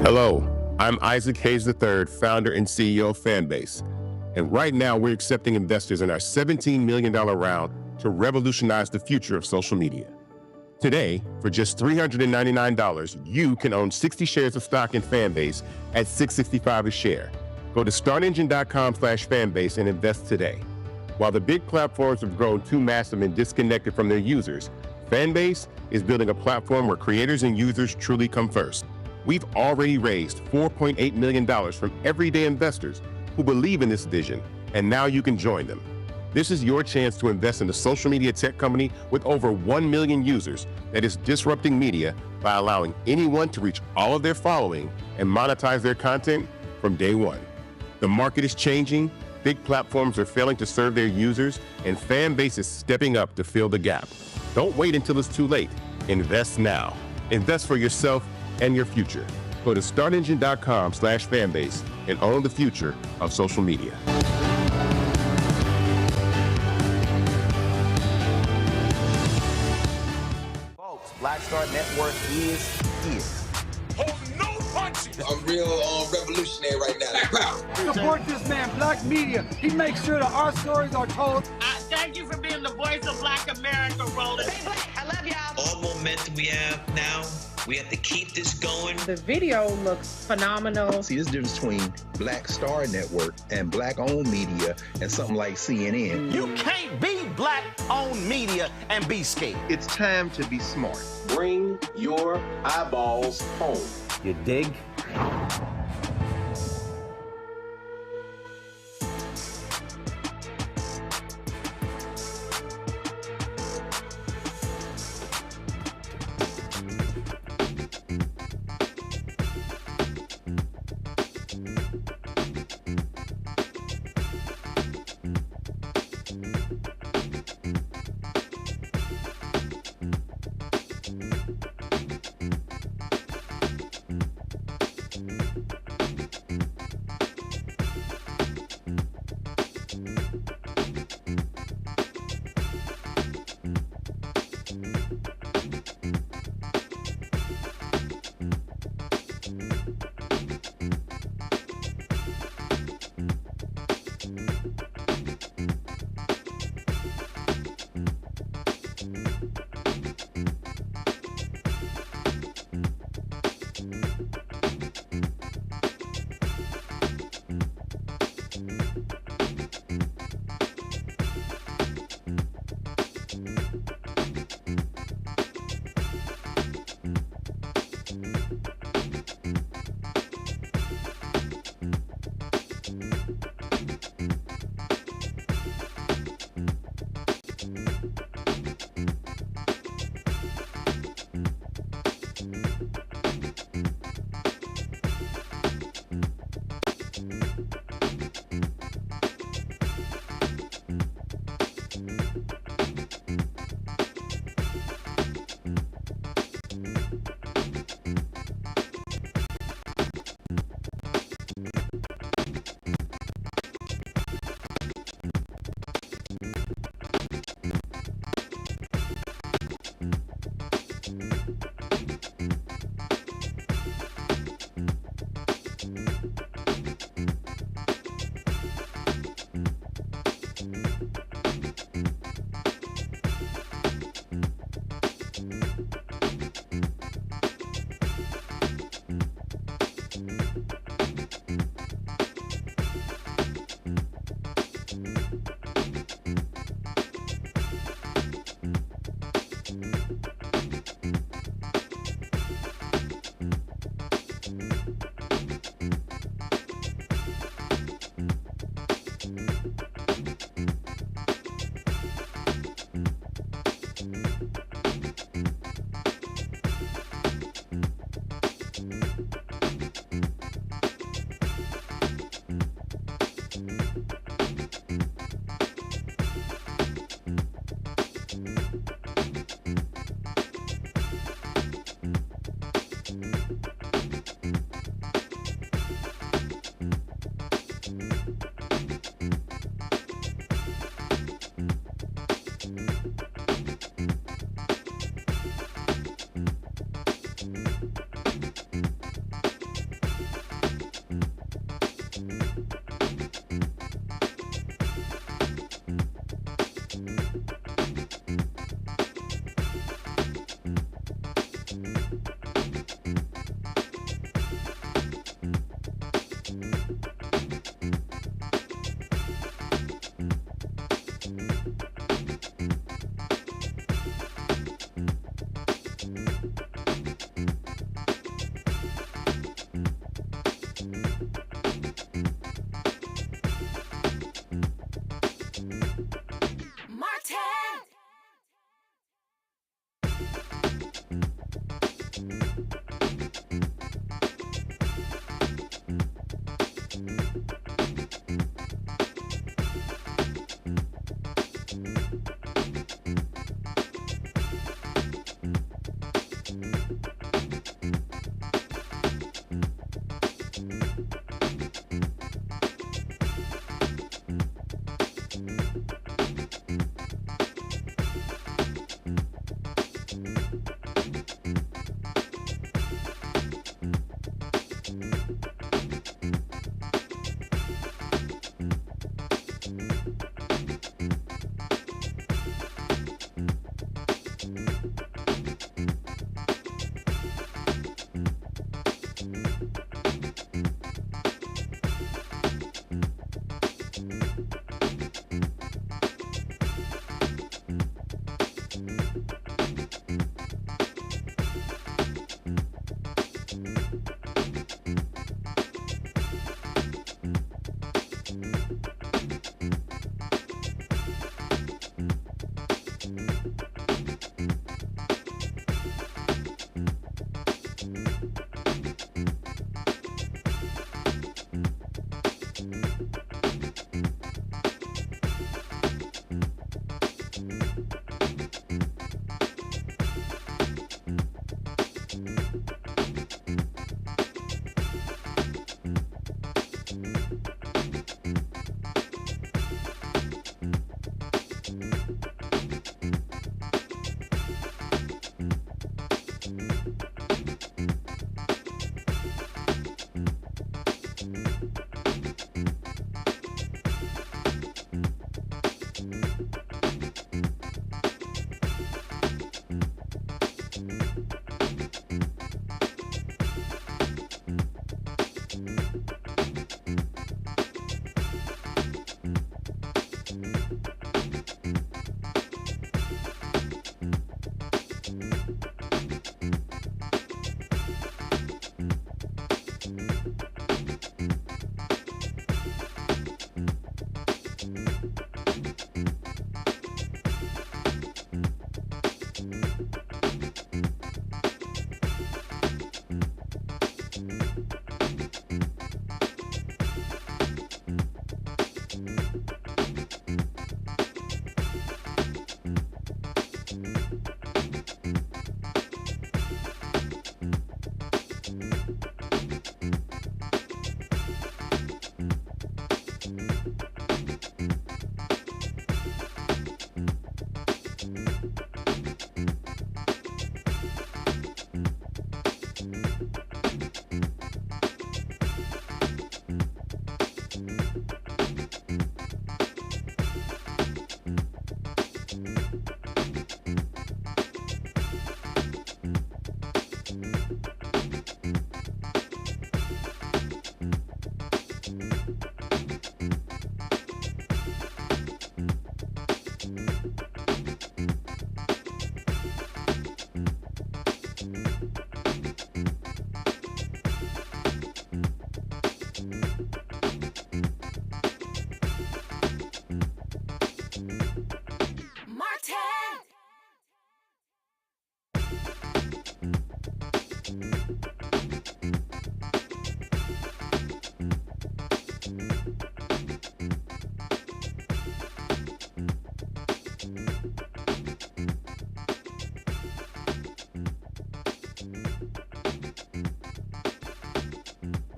Hello, I'm Isaac Hayes III, founder and CEO of Fanbase. And right now we're accepting investors in our $17 million round to revolutionize the future of social media. Today, for just $399, you can own 60 shares of stock in Fanbase at $665 a share. Go to startengine.com/fanbase and invest today. While the big platforms have grown too massive and disconnected from their users, Fanbase is building a platform where creators and users truly come first. We've already raised $4.8 million from everyday investors who believe in this vision, and now you can join them. This is your chance to invest in a social media tech company with over 1 million users that is disrupting media by allowing anyone to reach all of their following and monetize their content from day one. The market is changing, big platforms are failing to serve their users, and Fanbase is stepping up to fill the gap. Don't wait until it's too late. Invest now. Invest for yourself and your future. Go to startengine.com/fanbase and own the future of social media. Folks, Black Star Network is here. Oh, no punches! I'm real revolutionary right now. Support this man, Black Media. He makes sure that our stories are told. Thank you for being the voice of Black America, Roland. Stay black. I love y'all. All momentum we have now, we have to keep this going. The video looks phenomenal. See, there's a difference between Black Star Network and Black-owned media and something like CNN. You can't be Black-owned media and be scared. It's time to be smart. Bring your eyeballs home. You dig?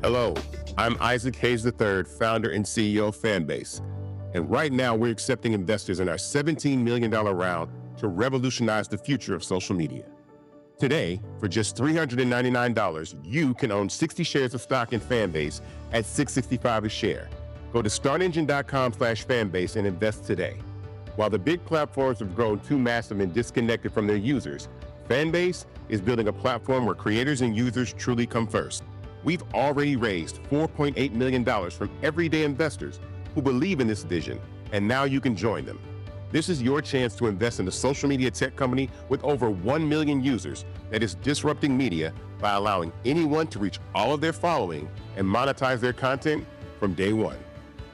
Hello, I'm Isaac Hayes III, founder and CEO of Fanbase. And right now we're accepting investors in our $17 million round to revolutionize the future of social media. Today, for just $399, you can own 60 shares of stock in Fanbase at $6.65 a share. Go to startengine.com/fanbase and invest today. While the big platforms have grown too massive and disconnected from their users, Fanbase is building a platform where creators and users truly come first. We've already raised $4.8 million from everyday investors who believe in this vision, and now you can join them. This is your chance to invest in a social media tech company with over 1 million users that is disrupting media by allowing anyone to reach all of their following and monetize their content from day one.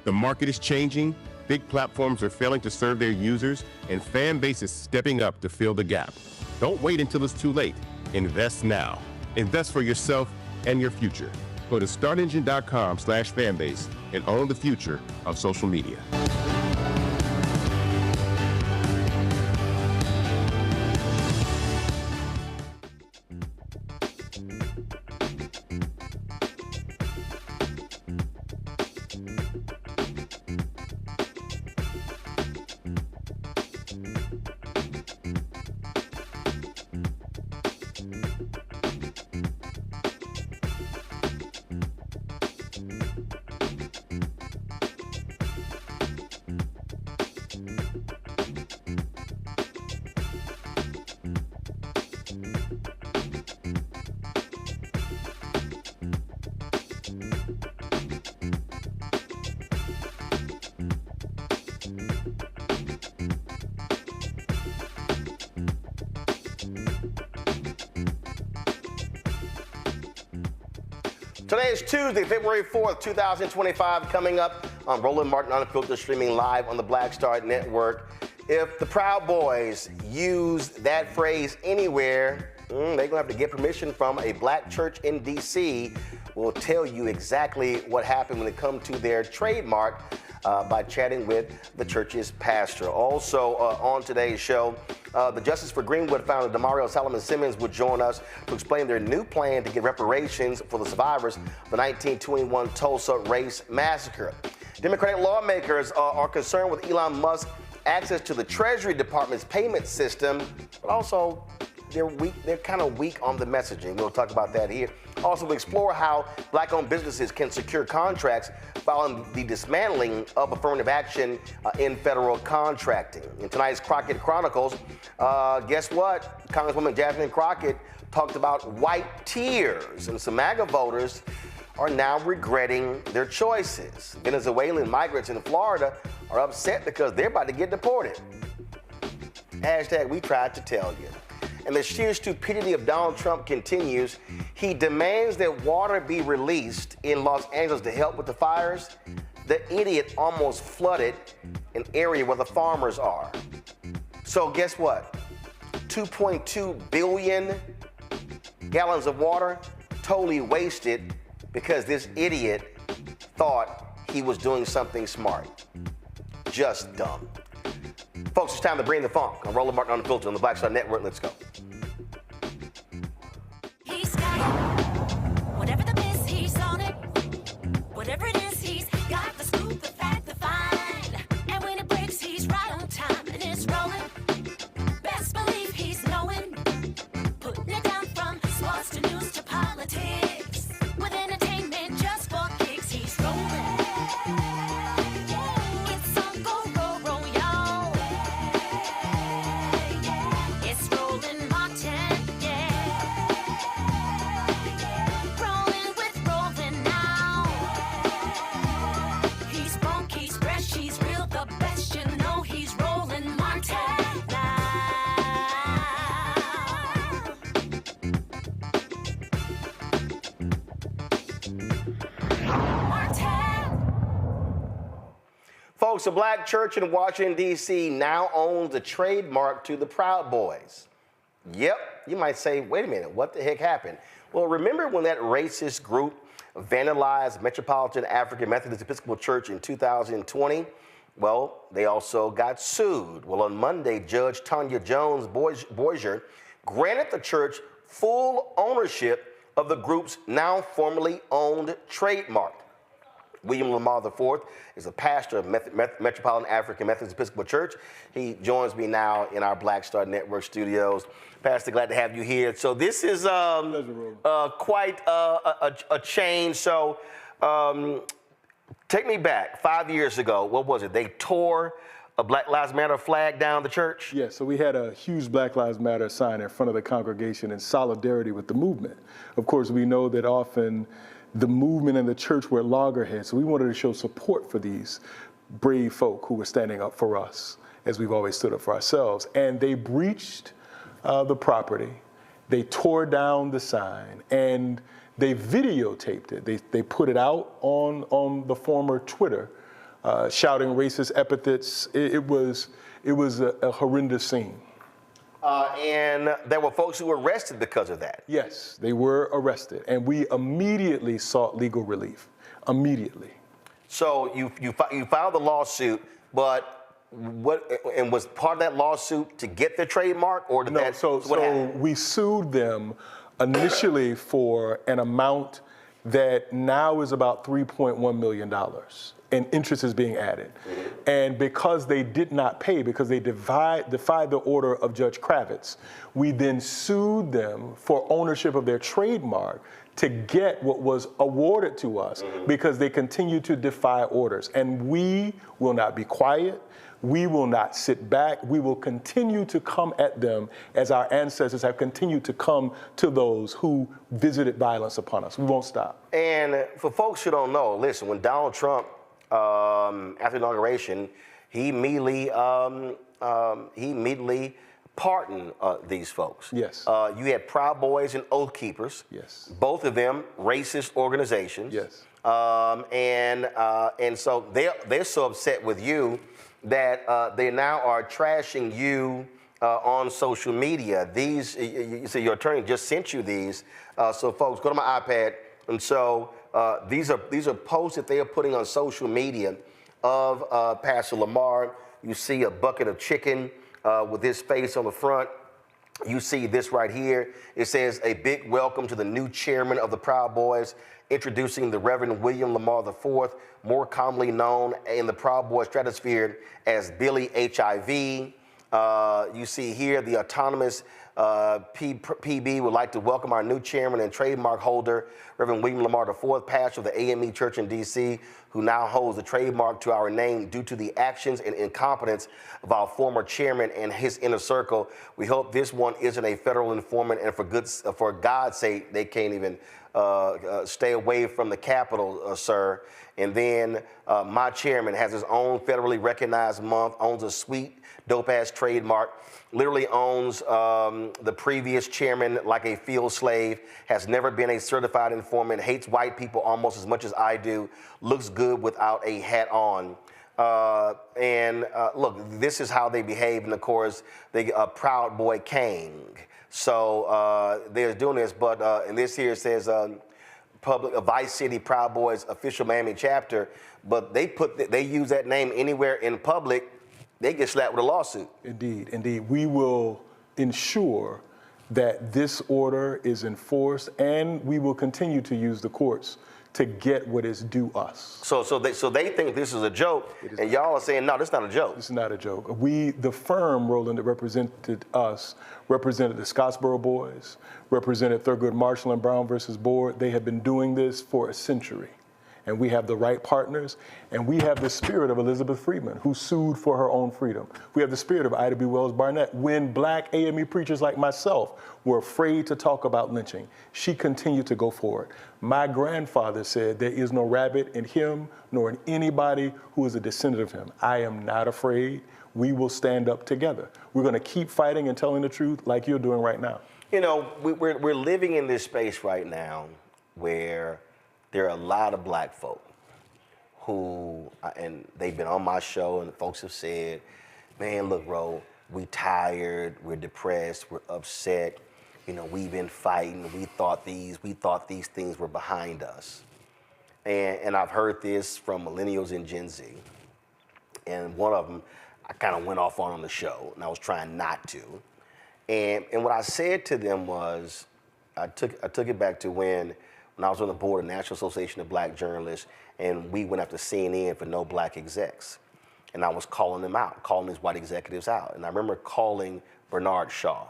The market is changing, big platforms are failing to serve their users, and Fanbase is stepping up to fill the gap. Don't wait until it's too late. Invest now. Invest for yourself and your future. Go to startengine.com/fanbase and own the future of social media. Today is Tuesday, February 4th, 2025, coming up on Roland Martin Unfiltered, streaming live on the Black Star Network. If the Proud Boys use that phrase anywhere, they're going to have to get permission from a black church in D.C. We'll tell you exactly what happened when it comes to their trademark by chatting with the church's pastor. Also on today's show, the Justice for Greenwood founder Damario Solomon-Simmons will join us to explain their new plan to get reparations for the survivors of the 1921 Tulsa Race Massacre. Democratic lawmakers are concerned with Elon Musk's access to the Treasury Department's payment system, but also they're kind of weak on the messaging. We'll talk about that here. Also, we'll explore how black-owned businesses can secure contracts following the dismantling of affirmative action in federal contracting. In tonight's Crockett Chronicles, guess what? Congresswoman Jasmine Crockett talked about white tears, and some MAGA voters are now regretting their choices. Venezuelan migrants in Florida are upset because they're about to get deported. Hashtag we tried to tell you. And the sheer stupidity of Donald Trump continues. He demands that water be released in Los Angeles to help with the fires. The idiot almost flooded an area where the farmers are. So guess what? 2.2 billion gallons of water totally wasted because this idiot thought he was doing something smart. Just dumb. Folks, it's time to bring the funk. I'm Roland Martin Unfiltered on the Black Star Network. Let's go. He's got whatever the miss, he's on it. Whatever it is, he's got the scoop, the fact, the find. And when it breaks, he's right on time and it's rolling. Best believe he's knowing. Putting it down from sports to news to politics. With entertainment just for kicks, he's rolling. Folks, a black church in Washington, D.C. now owns the trademark to the Proud Boys. Yep, you might say, wait a minute, what the heck happened? Well, remember when that racist group vandalized Metropolitan African Methodist Episcopal Church in 2020? Well, they also got sued. Well, on Monday, Judge Tanya Jones Boisier granted the church full ownership of the group's now formerly owned trademark. William Lamar IV is a pastor of Metropolitan African Methodist Episcopal Church. He joins me now in our Black Star Network studios. Pastor, glad to have you here. So this is quite a change. So take me back 5 years ago. What was it? They tore a Black Lives Matter flag down the church? Yeah, so we had a huge Black Lives Matter sign in front of the congregation in solidarity with the movement. Of course, we know that often the movement and the church were at loggerheads, so we wanted to show support for these brave folk who were standing up for us, as we've always stood up for ourselves. And they breached the property, they tore down the sign, and they videotaped it. They put it out on the former Twitter, shouting racist epithets. It was a horrendous scene. And there were folks who were arrested because of that. Yes, they were arrested, and we immediately sought legal relief. Immediately. So you filed the lawsuit, but was part of that lawsuit to get the trademark, or did that? So we sued them initially for an amount that now is about $3.1 million, and interest is being added. Mm-hmm. And because they did not pay, because they defied the order of Judge Kravitz, we then sued them for ownership of their trademark to get what was awarded to us, because they continue to defy orders. And we will not be quiet. We will not sit back. We will continue to come at them as our ancestors have continued to come to those who visited violence upon us. We won't stop. And for folks who don't know, listen, when Donald Trump, after inauguration, he immediately pardoned these folks. Yes. You had Proud Boys and Oath Keepers. Yes. Both of them racist organizations. Yes. And so they're so upset with you that they now are trashing you on social media. These, you say your attorney just sent you these. So folks, go to my iPad. And so these are posts that they are putting on social media of Pastor Lamar. You see a bucket of chicken with his face on the front. You see this right here. It says, "A big welcome to the new chairman of the Proud Boys, introducing the Reverend William Lamar IV, more commonly known in the Proud Boys stratosphere as Billy HIV. You see here the autonomous PB would like to welcome our new chairman and trademark holder, Reverend William Lamar IV, pastor of the AME Church in D.C., who now holds the trademark to our name due to the actions and incompetence of our former chairman and his inner circle. We hope this one isn't a federal informant, and for God's sake, they can't even stay away from the Capitol, sir." And then my chairman has his own federally recognized month, owns a sweet, dope-ass trademark, literally owns the previous chairman like a field slave, has never been a certified informant, hates white people almost as much as I do, looks good without a hat on. Look, this is how they behave, and of course, they Proud Boy King. So they're doing this, but and this here says Vice City Proud Boys official Miami chapter, but they use that name anywhere in public, they get slapped with a lawsuit. Indeed, indeed. We will ensure that this order is enforced, and we will continue to use the courts to get what is due us. So they think this is a joke, and y'all are saying, no, this is not a joke. It's not a joke. The firm, Roland, that represented us, represented the Scottsboro Boys, represented Thurgood Marshall and Brown versus Board. They have been doing this for a century. And we have the right partners, and we have the spirit of Elizabeth Freeman, who sued for her own freedom. We have the spirit of Ida B. Wells Barnett. When black AME preachers like myself were afraid to talk about lynching, she continued to go forward. My grandfather said there is no rabbit in him, nor in anybody who is a descendant of him. I am not afraid. We will stand up together. We're going to keep fighting and telling the truth like you're doing right now. You know, we're living in this space right now where there are a lot of black folk who, and they've been on my show, and folks have said, man, look, Ro, we tired, we're depressed, we're upset, you know, we've been fighting, we thought these things were behind us. And I've heard this from millennials and Gen Z. And one of them, I kind of went off on the show, and I was trying not to. And what I said to them was, I took it back to when I was on the board of the National Association of Black Journalists, and we went after CNN for no black execs. And I was calling them out, calling these white executives out. And I remember calling Bernard Shaw.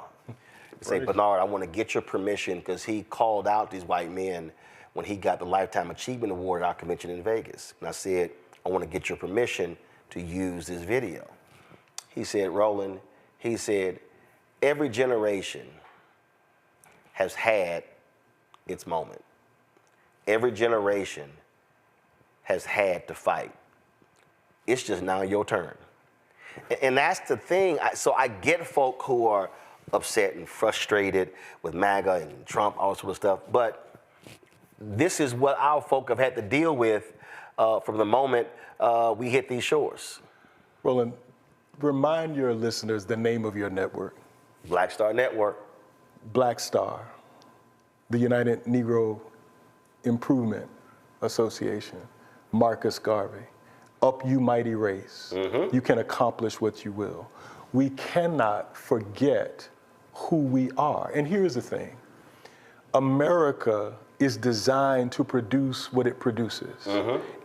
Say, Bernard, I want to get your permission, because he called out these white men when he got the Lifetime Achievement Award at our convention in Vegas. And I said, I want to get your permission to use this video. He said, Roland, he said, every generation has had its moment. Every generation has had to fight. It's just now your turn. And that's the thing. So I get folk who are upset and frustrated with MAGA and Trump, all sort of stuff. But this is what our folk have had to deal with from the moment we hit these shores. Roland, remind your listeners the name of your network. Black Star Network. Black Star, the United Negro Improvement Association, Marcus Garvey, Up You Mighty Race. You can accomplish what you will. We cannot forget who we are. And here's the thing. America is designed to produce what it produces.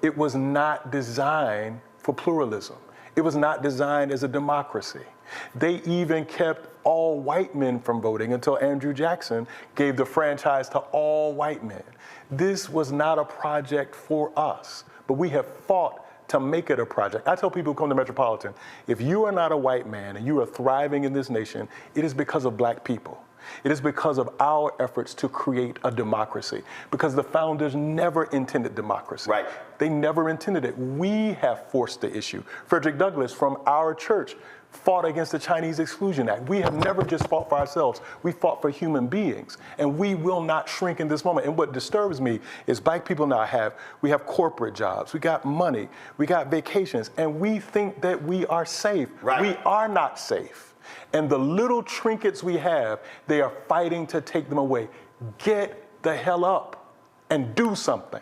It was not designed for pluralism. It was not designed as a democracy. They even kept all white men from voting until Andrew Jackson gave the franchise to all white men. This was not a project for us, but we have fought to make it a project. I tell people who come to Metropolitan, if you are not a white man and you are thriving in this nation, it is because of black people. It is because of our efforts to create a democracy, because the founders never intended democracy. Right. They never intended it. We have forced the issue. Frederick Douglass from our church fought against the Chinese Exclusion Act. We have never just fought for ourselves. We fought for human beings, and we will not shrink in this moment. And what disturbs me is black people now we have corporate jobs, we got money, we got vacations, and we think that we are safe. Right. We are not safe. And the little trinkets we have, they are fighting to take them away. Get the hell up and do something.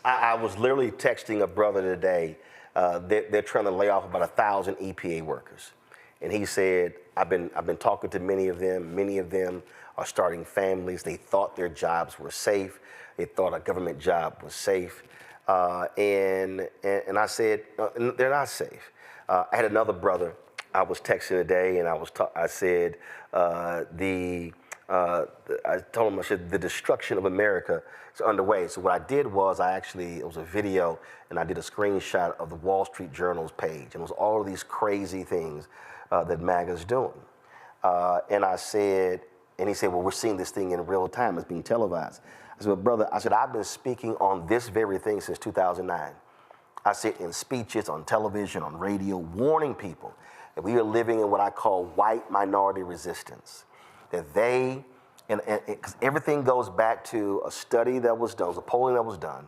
I was literally texting a brother today. They're trying to lay off about 1,000 EPA workers. And he said, I've been talking to many of them. Many of them are starting families. They thought their jobs were safe. They thought a government job was safe. And I said, they're not safe. I had another brother I was texting today, and I said, I told him, I said, the destruction of America is underway. So what I did was it was a video, and I did a screenshot of the Wall Street Journal's page, and it was all of these crazy things that MAGA's doing. And I said, and he said, well, we're seeing this thing in real time. It's being televised. I said, well, brother, I've been speaking on this very thing since 2009. I said in speeches, on television, on radio, warning people that we are living in what I call white minority resistance. That because everything goes back to a study that was done, it was a polling that was done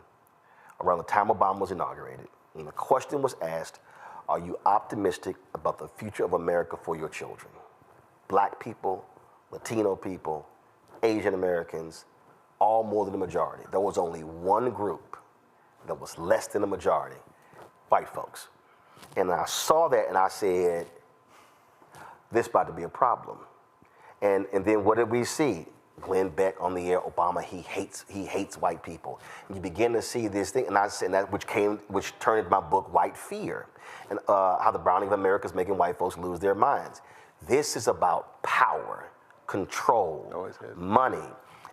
around the time Obama was inaugurated. And the question was asked, are you optimistic about the future of America for your children? Black people, Latino people, Asian Americans, all more than the majority. There was only one group that was less than the majority, white folks. And I saw that and I said, this about to be a problem. And then what did we see? Glenn Beck on the air, Obama, he hates white people. And you begin to see this thing, and I said that which turned into my book, White Fear, and how the browning of America is making white folks lose their minds. This is about power, control, money,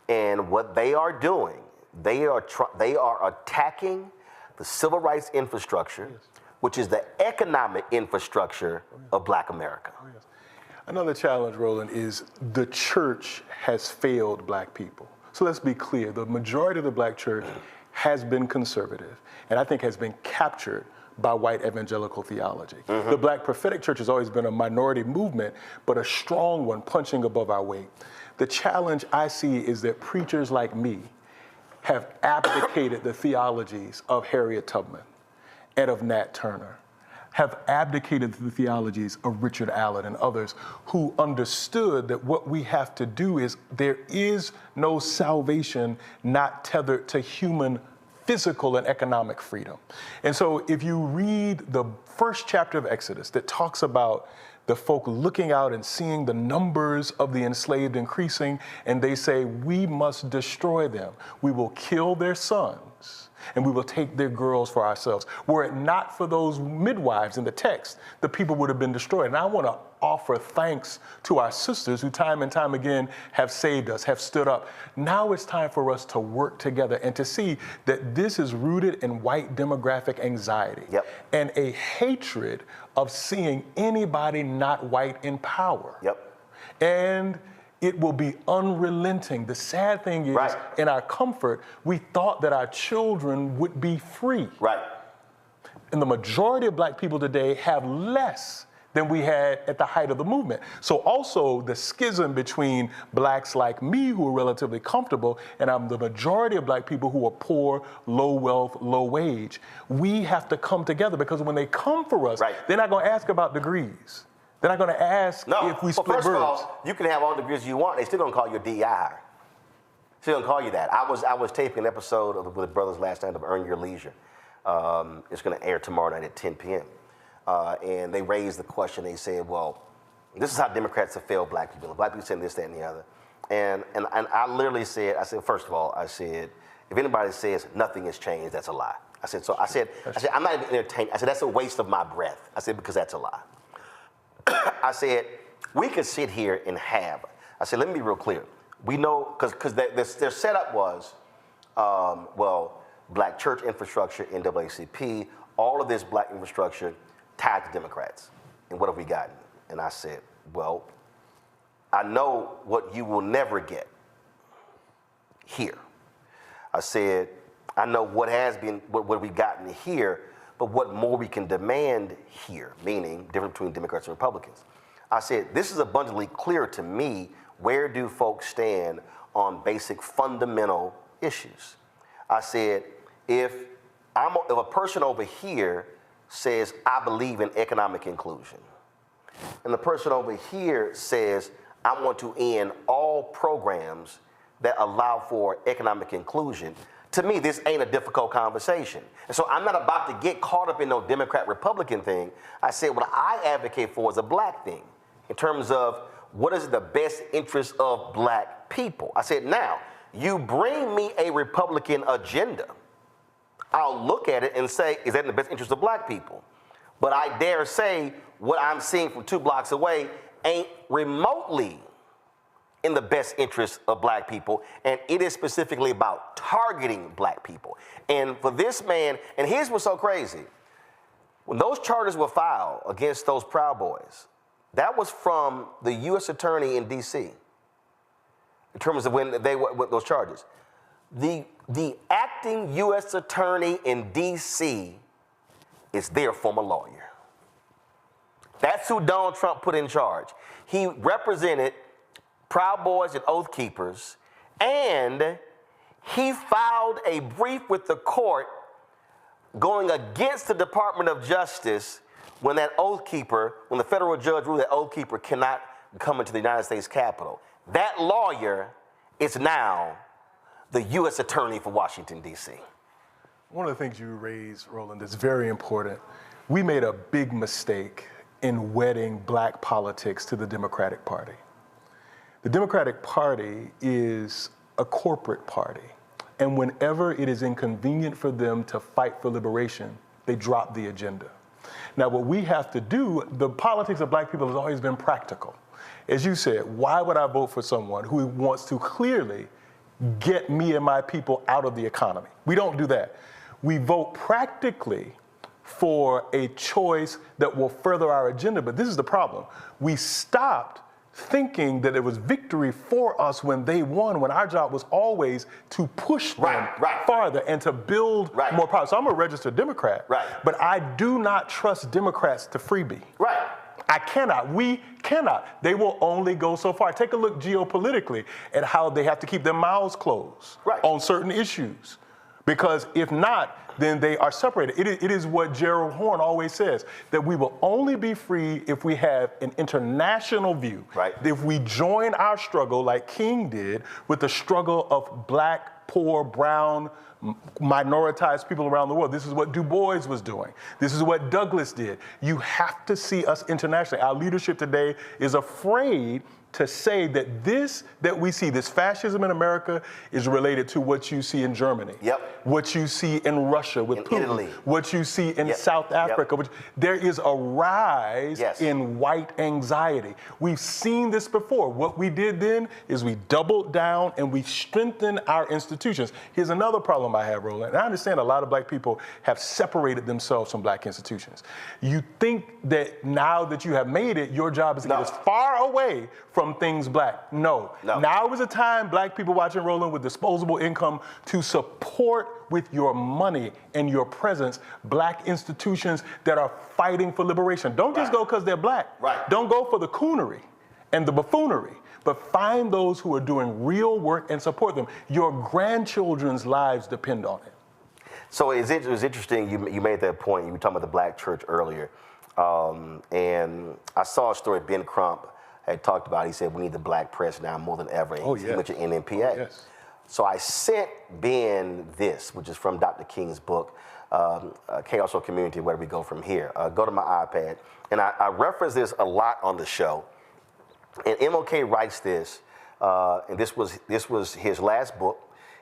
and what they are doing. They are attacking the civil rights infrastructure, which is the economic infrastructure of Black America. Another challenge, Roland, is the church has failed black people. So let's be clear, the majority of the black church has been conservative, and I think has been captured by white evangelical theology. The black prophetic church has always been a minority movement, but a strong one, punching above our weight. The challenge I see is that preachers like me have abdicated the theologies of Harriet Tubman and of Nat Turner, have abdicated the theologies of Richard Allen and others who understood that what we have to do is there is no salvation not tethered to human physical and economic freedom. And so if you read the first chapter of Exodus that talks about the folk looking out and seeing the numbers of the enslaved increasing, and they say, we must destroy them. We will kill their sons, and we will take their girls for ourselves. Were it not for those midwives in the text, the people would have been destroyed. And I want to offer thanks to our sisters who time and time again have saved us, have stood up. Now it's time for us to work together and to see that this is rooted in white demographic anxiety and a hatred of seeing anybody not white in power. And it will be unrelenting. The sad thing is, in our comfort, we thought that our children would be free. And the majority of black people today have less than we had at the height of the movement. So also the schism between blacks like me who are relatively comfortable and the majority of black people who are poor, low wealth, low wage. We have to come together because when they come for us, they're not gonna ask about degrees. They're not going to ask if we split first verbs. of all, you can have all the degrees you want. They still going to call you a DEI hire. Still going to call you that. I was taping an episode of with the brothers last night of Earn Your Leisure. It's going to air tomorrow night at 10 p.m. And they raised the question. They said, well, this is how Democrats have failed black people. Black people saying this, that, and the other. And I literally said, first of all, if anybody says nothing has changed, that's a lie. I said, I'm not even entertaining. I said, that's a waste of my breath. I said, because that's a lie. I said, we could sit here and have. I said, let me be real clear. We know, because their setup was, black church infrastructure, NAACP, all of this black infrastructure tied to Democrats. And what have we gotten? And I said, well, I know what you will never get here. I said, I know what we've gotten here, but what more we can demand here, meaning difference between Democrats and Republicans. I said, this is abundantly clear to me. Where do folks stand on basic fundamental issues? I said, if a person over here says, I believe in economic inclusion, and the person over here says, I want to end all programs that allow for economic inclusion, to me, this ain't a difficult conversation. And so I'm not about to get caught up in no Democrat-Republican thing. I said what I advocate for is a black thing in terms of what is the best interest of black people. I said, now, you bring me a Republican agenda, I'll look at it and say, is that in the best interest of black people? But I dare say what I'm seeing from 2 blocks away ain't remotely in the best interest of black people, and it is specifically about targeting black people. And for this man, and here's what's so crazy, when those charges were filed against those Proud Boys, that was from the U.S. attorney in D.C. in terms of when they were with those charges. The acting U.S. attorney in D.C. is their former lawyer. That's who Donald Trump put in charge. He represented Proud Boys and Oath Keepers, and he filed a brief with the court going against the Department of Justice when that Oath Keeper, when the federal judge ruled that Oath Keeper cannot come into the United States Capitol. That lawyer is now the U.S. attorney for Washington, D.C. One of the things you raised, Roland, is very important. We made a big mistake in wedding black politics to the Democratic Party. The Democratic Party is a corporate party, and whenever it is inconvenient for them to fight for liberation, they drop the agenda. Now, what we have to do, the politics of black people has always been practical. As you said, why would I vote for someone who wants to clearly get me and my people out of the economy? We don't do that. We vote practically for a choice that will further our agenda, but this is the problem. We stopped thinking that it was victory for us when they won, when our job was always to push them farther and to build more power. So I'm a registered Democrat, but I do not trust Democrats to freebie. I cannot. We cannot. They will only go so far. Take a look geopolitically at how they have to keep their mouths closed on certain issues. Because if not, then they are separated. It is what Gerald Horne always says, that we will only be free if we have an international view. If we join our struggle, like King did, with the struggle of black, poor, brown, minoritized people around the world. This is what Du Bois was doing. This is what Douglass did. You have to see us internationally. Our leadership today is afraid to say that this that we see, this fascism in America, is related to what you see in Germany, what you see in Russia with Putin, Italy, what you see in South Africa. There is a rise in white anxiety. We've seen this before. What we did then is we doubled down and we strengthened our institutions. Here's another problem I have, Roland. And I understand a lot of black people have separated themselves from black institutions. You think that now that you have made it, your job is to get as far away from things black. No. Now is a time, black people watching Roland, with disposable income, to support with your money and your presence black institutions that are fighting for liberation. Don't just go because they're black. Don't go for the coonery and the buffoonery, but find those who are doing real work and support them. Your grandchildren's lives depend on it. So it was interesting you made that point. You were talking about the black church earlier. And I saw a story Ben Crump had talked about. He said we need the black press now more than ever. Oh, He yes. mentioned NMPA. Oh, yes. So I sent Ben this, which is from Dr. King's book, Chaos or Community, Where Do We Go From Here? Go to my iPad. And I reference this a lot on the show. And MLK writes this, and this was his last book.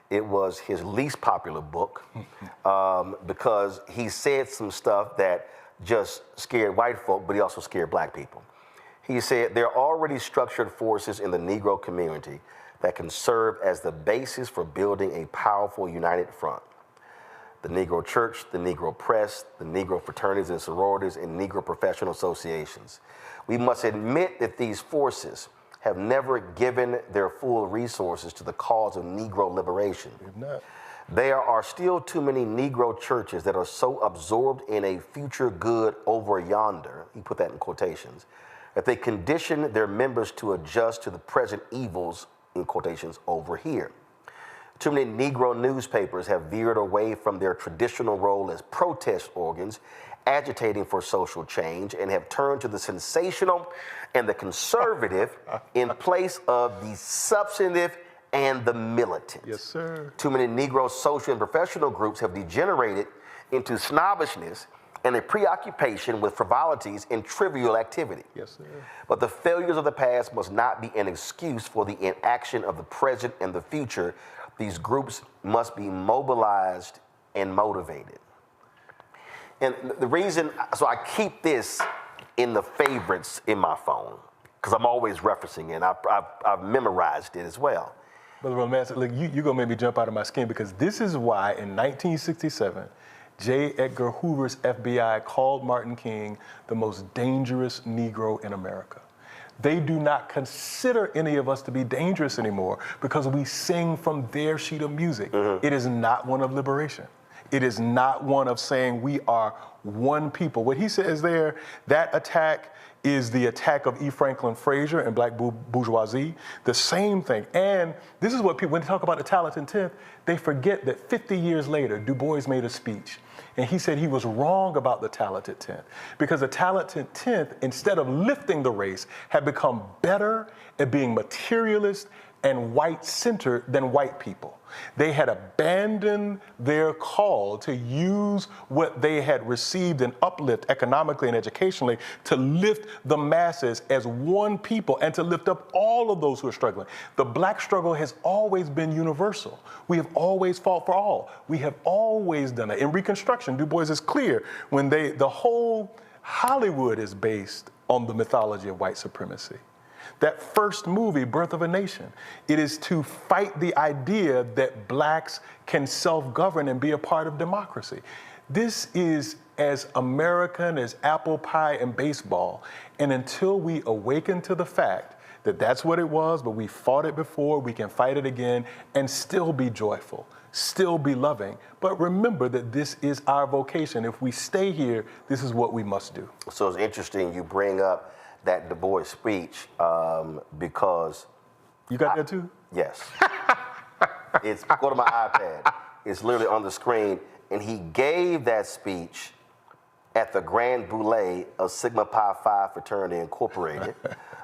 It was his least popular book because he said some stuff that just scared white folk, but he also scared black people. He said, there are already structured forces in the Negro community that can serve as the basis for building a powerful united front. The Negro Church, the Negro Press, the Negro fraternities and sororities, and Negro professional associations. We must admit that these forces have never given their full resources to the cause of Negro liberation. There are still too many Negro churches that are so absorbed in a future good over yonder, he put that in quotations, that they condition their members to adjust to the present evils, in quotations, over here. Too many Negro newspapers have veered away from their traditional role as protest organs, agitating for social change, and have turned to the sensational and the conservative in place of the substantive and the militant. Yes, sir. Too many Negro social and professional groups have degenerated into snobbishness and a preoccupation with frivolities and trivial activity. Yes, sir. But the failures of the past must not be an excuse for the inaction of the present and the future. These groups must be mobilized and motivated. And the reason, so I keep this in the favorites in my phone, because I'm always referencing it. I've memorized it as well. Brother Romance, look, you're going to make me jump out of my skin, because this is why in 1967, J. Edgar Hoover's FBI called Martin King the most dangerous Negro in America. They do not consider any of us to be dangerous anymore because we sing from their sheet of music. It is not one of liberation. It is not one of saying we are one people. What he says there, that attack is the attack of E. Franklin Frazier and black bourgeoisie, the same thing. And this is what people, when they talk about the talented 10th, they forget that 50 years later, Du Bois made a speech. And he said he was wrong about the talented 10th because the talented 10th, instead of lifting the race, had become better at being materialist and white-centered than white people. They had abandoned their call to use what they had received and uplift economically and educationally to lift the masses as one people and to lift up all of those who are struggling. The black struggle has always been universal. We have always fought for all. We have always done it. In Reconstruction, Du Bois is clear when the whole Hollywood is based on the mythology of white supremacy. That first movie, Birth of a Nation, it is to fight the idea that blacks can self-govern and be a part of democracy. This is as American as apple pie and baseball. And until we awaken to the fact that that's what it was, but we fought it before, we can fight it again and still be joyful, still be loving. But remember that this is our vocation. If we stay here, this is what we must do. So it's interesting you bring up that Du Bois speech because... You got that too? Yes. It's, go to my iPad. It's literally on the screen. And he gave that speech at the Grand Boule of Sigma Pi Phi Fraternity Incorporated,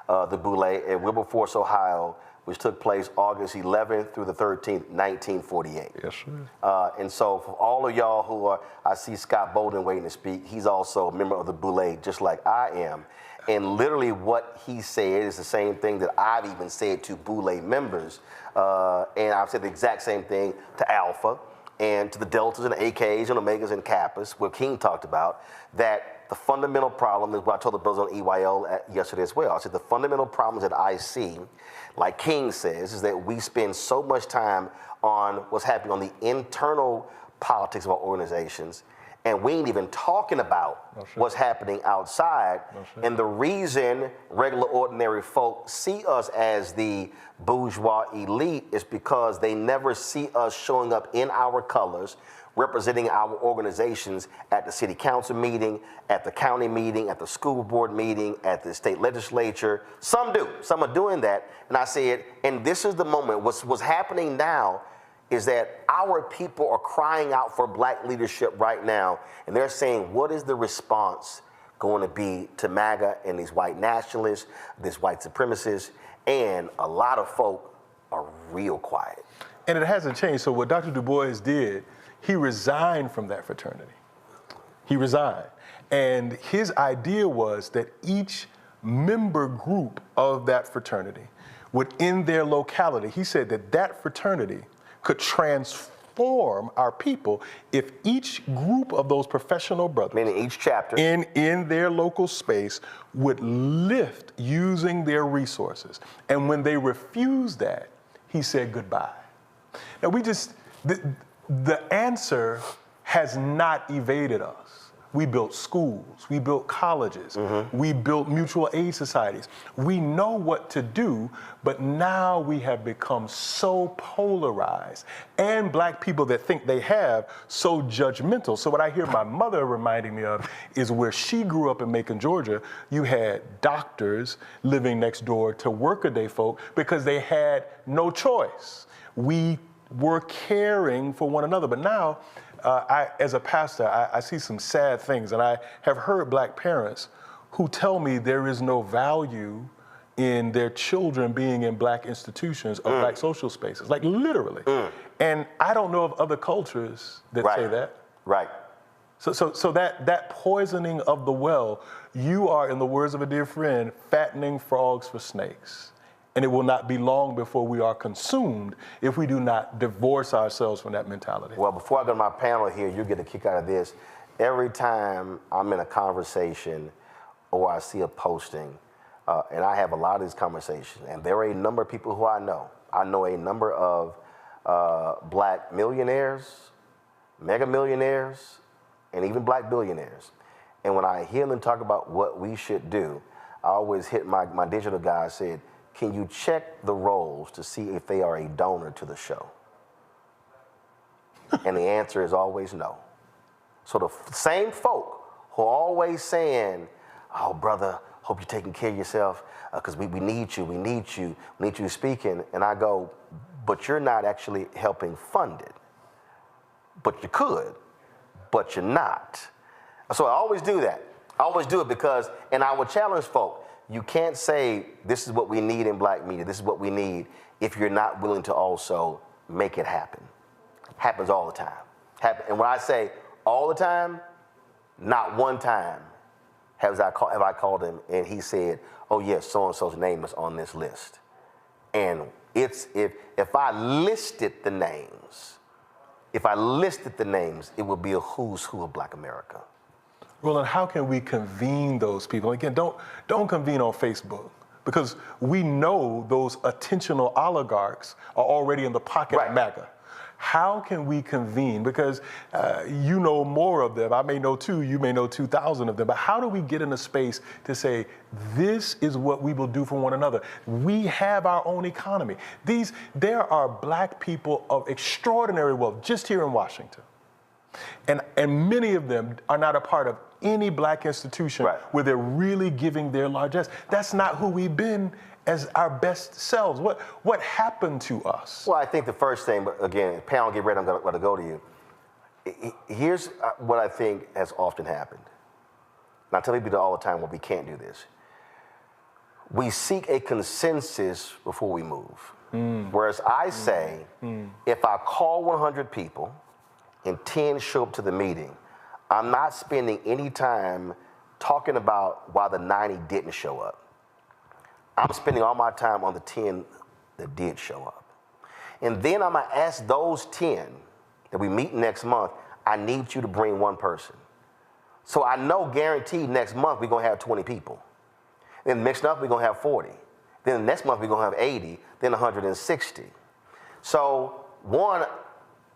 the Boule in Wilberforce, Ohio, which took place August 11th through the 13th, 1948. Yes, sir. And so for all of y'all who are, I see Scott Bolden waiting to speak, he's also a member of the Boule, just like I am. And literally what he said is the same thing that I've even said to Boule members. And I've said the exact same thing to Alpha and to the Deltas and the AKs and Omegas and Kappas, what King talked about, that the fundamental problem is what I told the brothers on EYL yesterday as well. I said the fundamental problems that I see, like King says, is that we spend so much time on what's happening on the internal politics of our organizations, and we ain't even talking about what's happening outside. And the reason regular, ordinary folk see us as the bourgeois elite is because they never see us showing up in our colors, representing our organizations at the city council meeting, at the county meeting, at the school board meeting, at the state legislature. Some do. Some are doing that. And I said, and this is the moment. What's happening now is that our people are crying out for black leadership right now, and they're saying, what is the response going to be to MAGA and these white nationalists, these white supremacists, and a lot of folk are real quiet. And it hasn't changed. So what Dr. Du Bois did, he resigned from that fraternity. He resigned. And his idea was that each member group of that fraternity would, in their locality, he said that that fraternity could transform our people if each group of those professional brothers, meaning each chapter, in their local space would lift using their resources. And when they refused that, he said goodbye. Now the answer has not evaded us. We built schools, we built colleges, we built mutual aid societies. We know what to do, but now we have become so polarized, and black people that think they have so judgmental. So what I hear my mother reminding me of is where she grew up in Macon, Georgia, you had doctors living next door to workaday folk because they had no choice. We were caring for one another, but now, as a pastor, I see some sad things, and I have heard black parents who tell me there is no value in their children being in black institutions or black social spaces, like literally. And I don't know of other cultures that say that. Right. So that poisoning of the well, you are, in the words of a dear friend, fattening frogs for snakes. And it will not be long before we are consumed if we do not divorce ourselves from that mentality. Well, before I go to my panel here, you get a kick out of this. Every time I'm in a conversation or I see a posting, and I have a lot of these conversations, and there are a number of people who I know. I know a number of black millionaires, mega millionaires, and even black billionaires. And when I hear them talk about what we should do, I always hit my digital guy, said, can you check the rolls to see if they are a donor to the show? And the answer is always no. So the same folk who are always saying, oh, brother, hope you're taking care of yourself, because we need you, we need you speaking. And I go, but you're not actually helping fund it. But you could, but you're not. So I always do that. I always do it because, and I would challenge folk, you can't say this is what we need in black media, this is what we need, if you're not willing to also make it happen. Happens all the time. And when I say all the time, not one time have I called him and he said, oh yes, so-and-so's name is on this list. And it's if I listed the names, it would be a who's who of black America. Roland, how can we convene those people? Again, don't convene on Facebook, because we know those attentional oligarchs are already in the pocket of MAGA. How can we convene? Because you know more of them. I may know 2, you may know 2,000 of them. But how do we get in a space to say, this is what we will do for one another? We have our own economy. There are black people of extraordinary wealth just here in Washington. And many of them are not a part of any black institution where they're really giving their largesse. That's not who we've been as our best selves. What happened to us? Well, I think the first thing, but again, panel, get ready, I'm going to go to you. Here's what I think has often happened. And I tell people all the time, well, we can't do this. We seek a consensus before we move. Whereas I say, if I call 100 people and 10 show up to the meeting, I'm not spending any time talking about why the 90 didn't show up. I'm spending all my time on the 10 that did show up. And then I'm gonna ask those 10 that we meet next month, I need you to bring one person. So I know guaranteed next month we're gonna have 20 people. Then next month we're gonna have 40. Then the next month we're gonna have 80, then 160. So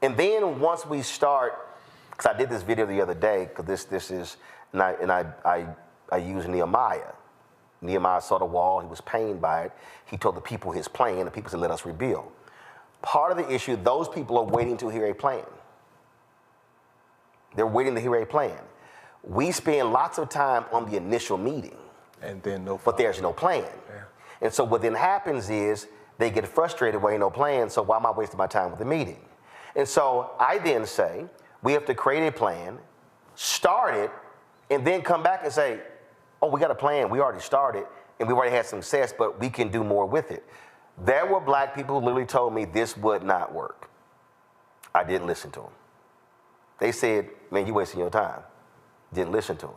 and then once we start, because I did this video the other day, because this is, and I use Nehemiah. Nehemiah saw the wall, he was pained by it. He told the people his plan, the people said, let us rebuild. Part of the issue, those people are waiting to hear a plan. They're waiting to hear a plan. We spend lots of time on the initial meeting. And then but there's no plan. Yeah. And so what then happens is they get frustrated when ain't no plan, so why am I wasting my time with the meeting? And so I then say, we have to create a plan, start it, and then come back and say, oh, we got a plan, we already started, and we've already had success, but we can do more with it. There were black people who literally told me this would not work. I didn't listen to them. They said, man, you're wasting your time. Didn't listen to them.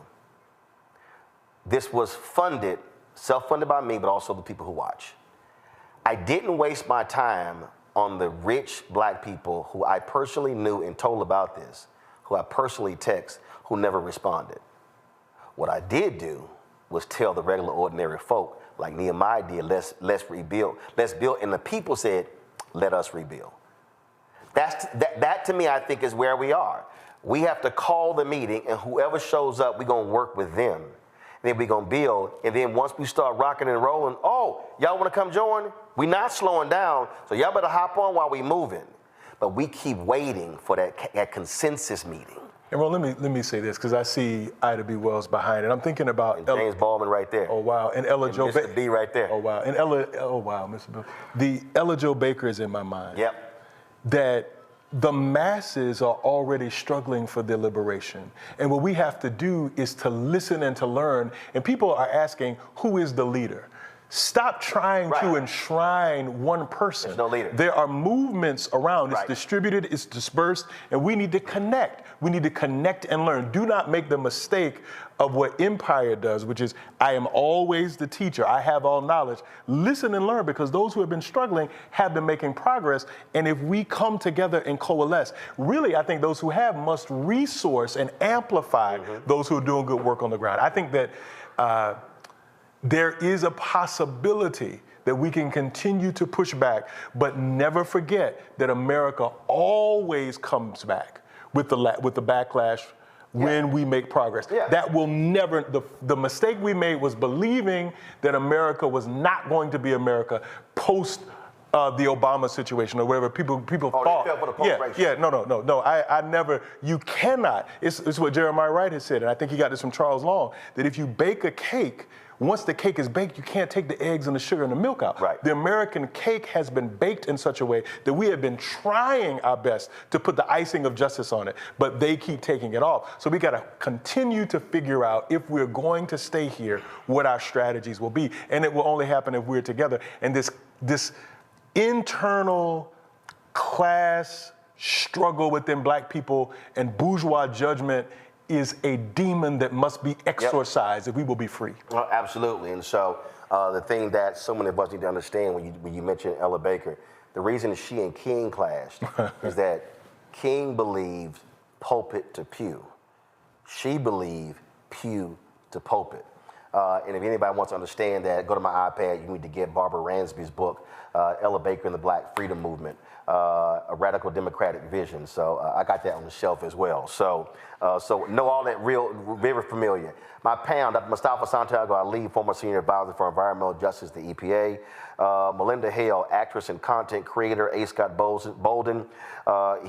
This was funded, self-funded by me, but also the people who watch. I didn't waste my time on the rich black people who I personally knew and told about this, who I personally text, who never responded. What I did do was tell the regular ordinary folk, like Nehemiah did, let's rebuild. Let's build, and the people said, let us rebuild. That to me, I think, is where we are. We have to call the meeting, and whoever shows up, we're gonna work with them. Then we're gonna build, and then once we start rocking and rolling, oh, y'all wanna come join? We're not slowing down, so y'all better hop on while we moving. But we keep waiting for that consensus meeting. And well, let me say this, because I see Ida B. Wells behind it. I'm thinking about and James Baldwin right there. Oh wow, and Ella Jo Baker. Mr. B right there. Oh wow, and Mr. Bill. The Ella Jo Baker is in my mind. Yep. That the masses are already struggling for their liberation. And what we have to do is to listen and to learn. And people are asking, who is the leader? Stop trying to enshrine one person. There's no leader. There are movements around. It's distributed, it's dispersed, and we need to connect. We need to connect and learn. Do not make the mistake of what Empire does, which is, I am always the teacher. I have all knowledge. Listen and learn, because those who have been struggling have been making progress. And if we come together and coalesce, really, I think those who have must resource and amplify those who are doing good work on the ground. I think that there is a possibility that we can continue to push back, but never forget that America always comes back with the backlash when we make progress. That will never, the mistake we made was believing that America was not going to be America post the Obama situation or whatever people thought. They fell for the post-racial. No. I never, you cannot, it's what Jeremiah Wright has said, and I think he got this from Charles Long, that if you bake a cake, once the cake is baked, you can't take the eggs and the sugar and the milk out. The American cake has been baked in such a way that we have been trying our best to put the icing of justice on it, but they keep taking it off. So we got to continue to figure out, if we're going to stay here, what our strategies will be. And it will only happen if we're together. And this internal class struggle within black people and bourgeois judgment is a demon that must be exorcised if we will be free. Well, absolutely. And so the thing that so many of us need to understand when you mention Ella Baker, the reason she and King clashed is that King believed pulpit to pew. She believed pew to pulpit. And if anybody wants to understand that, go to my iPad. You need to get Barbara Ransby's book, Ella Baker and the Black Freedom Movement, A Radical Democratic Vision. So I got that on the shelf as well. So know all that very familiar. My pound, Dr. Mustafa Santiago Ali, former senior advisor for environmental justice, the EPA. Melinda Hale, actress and content creator. A. Scott Bolden,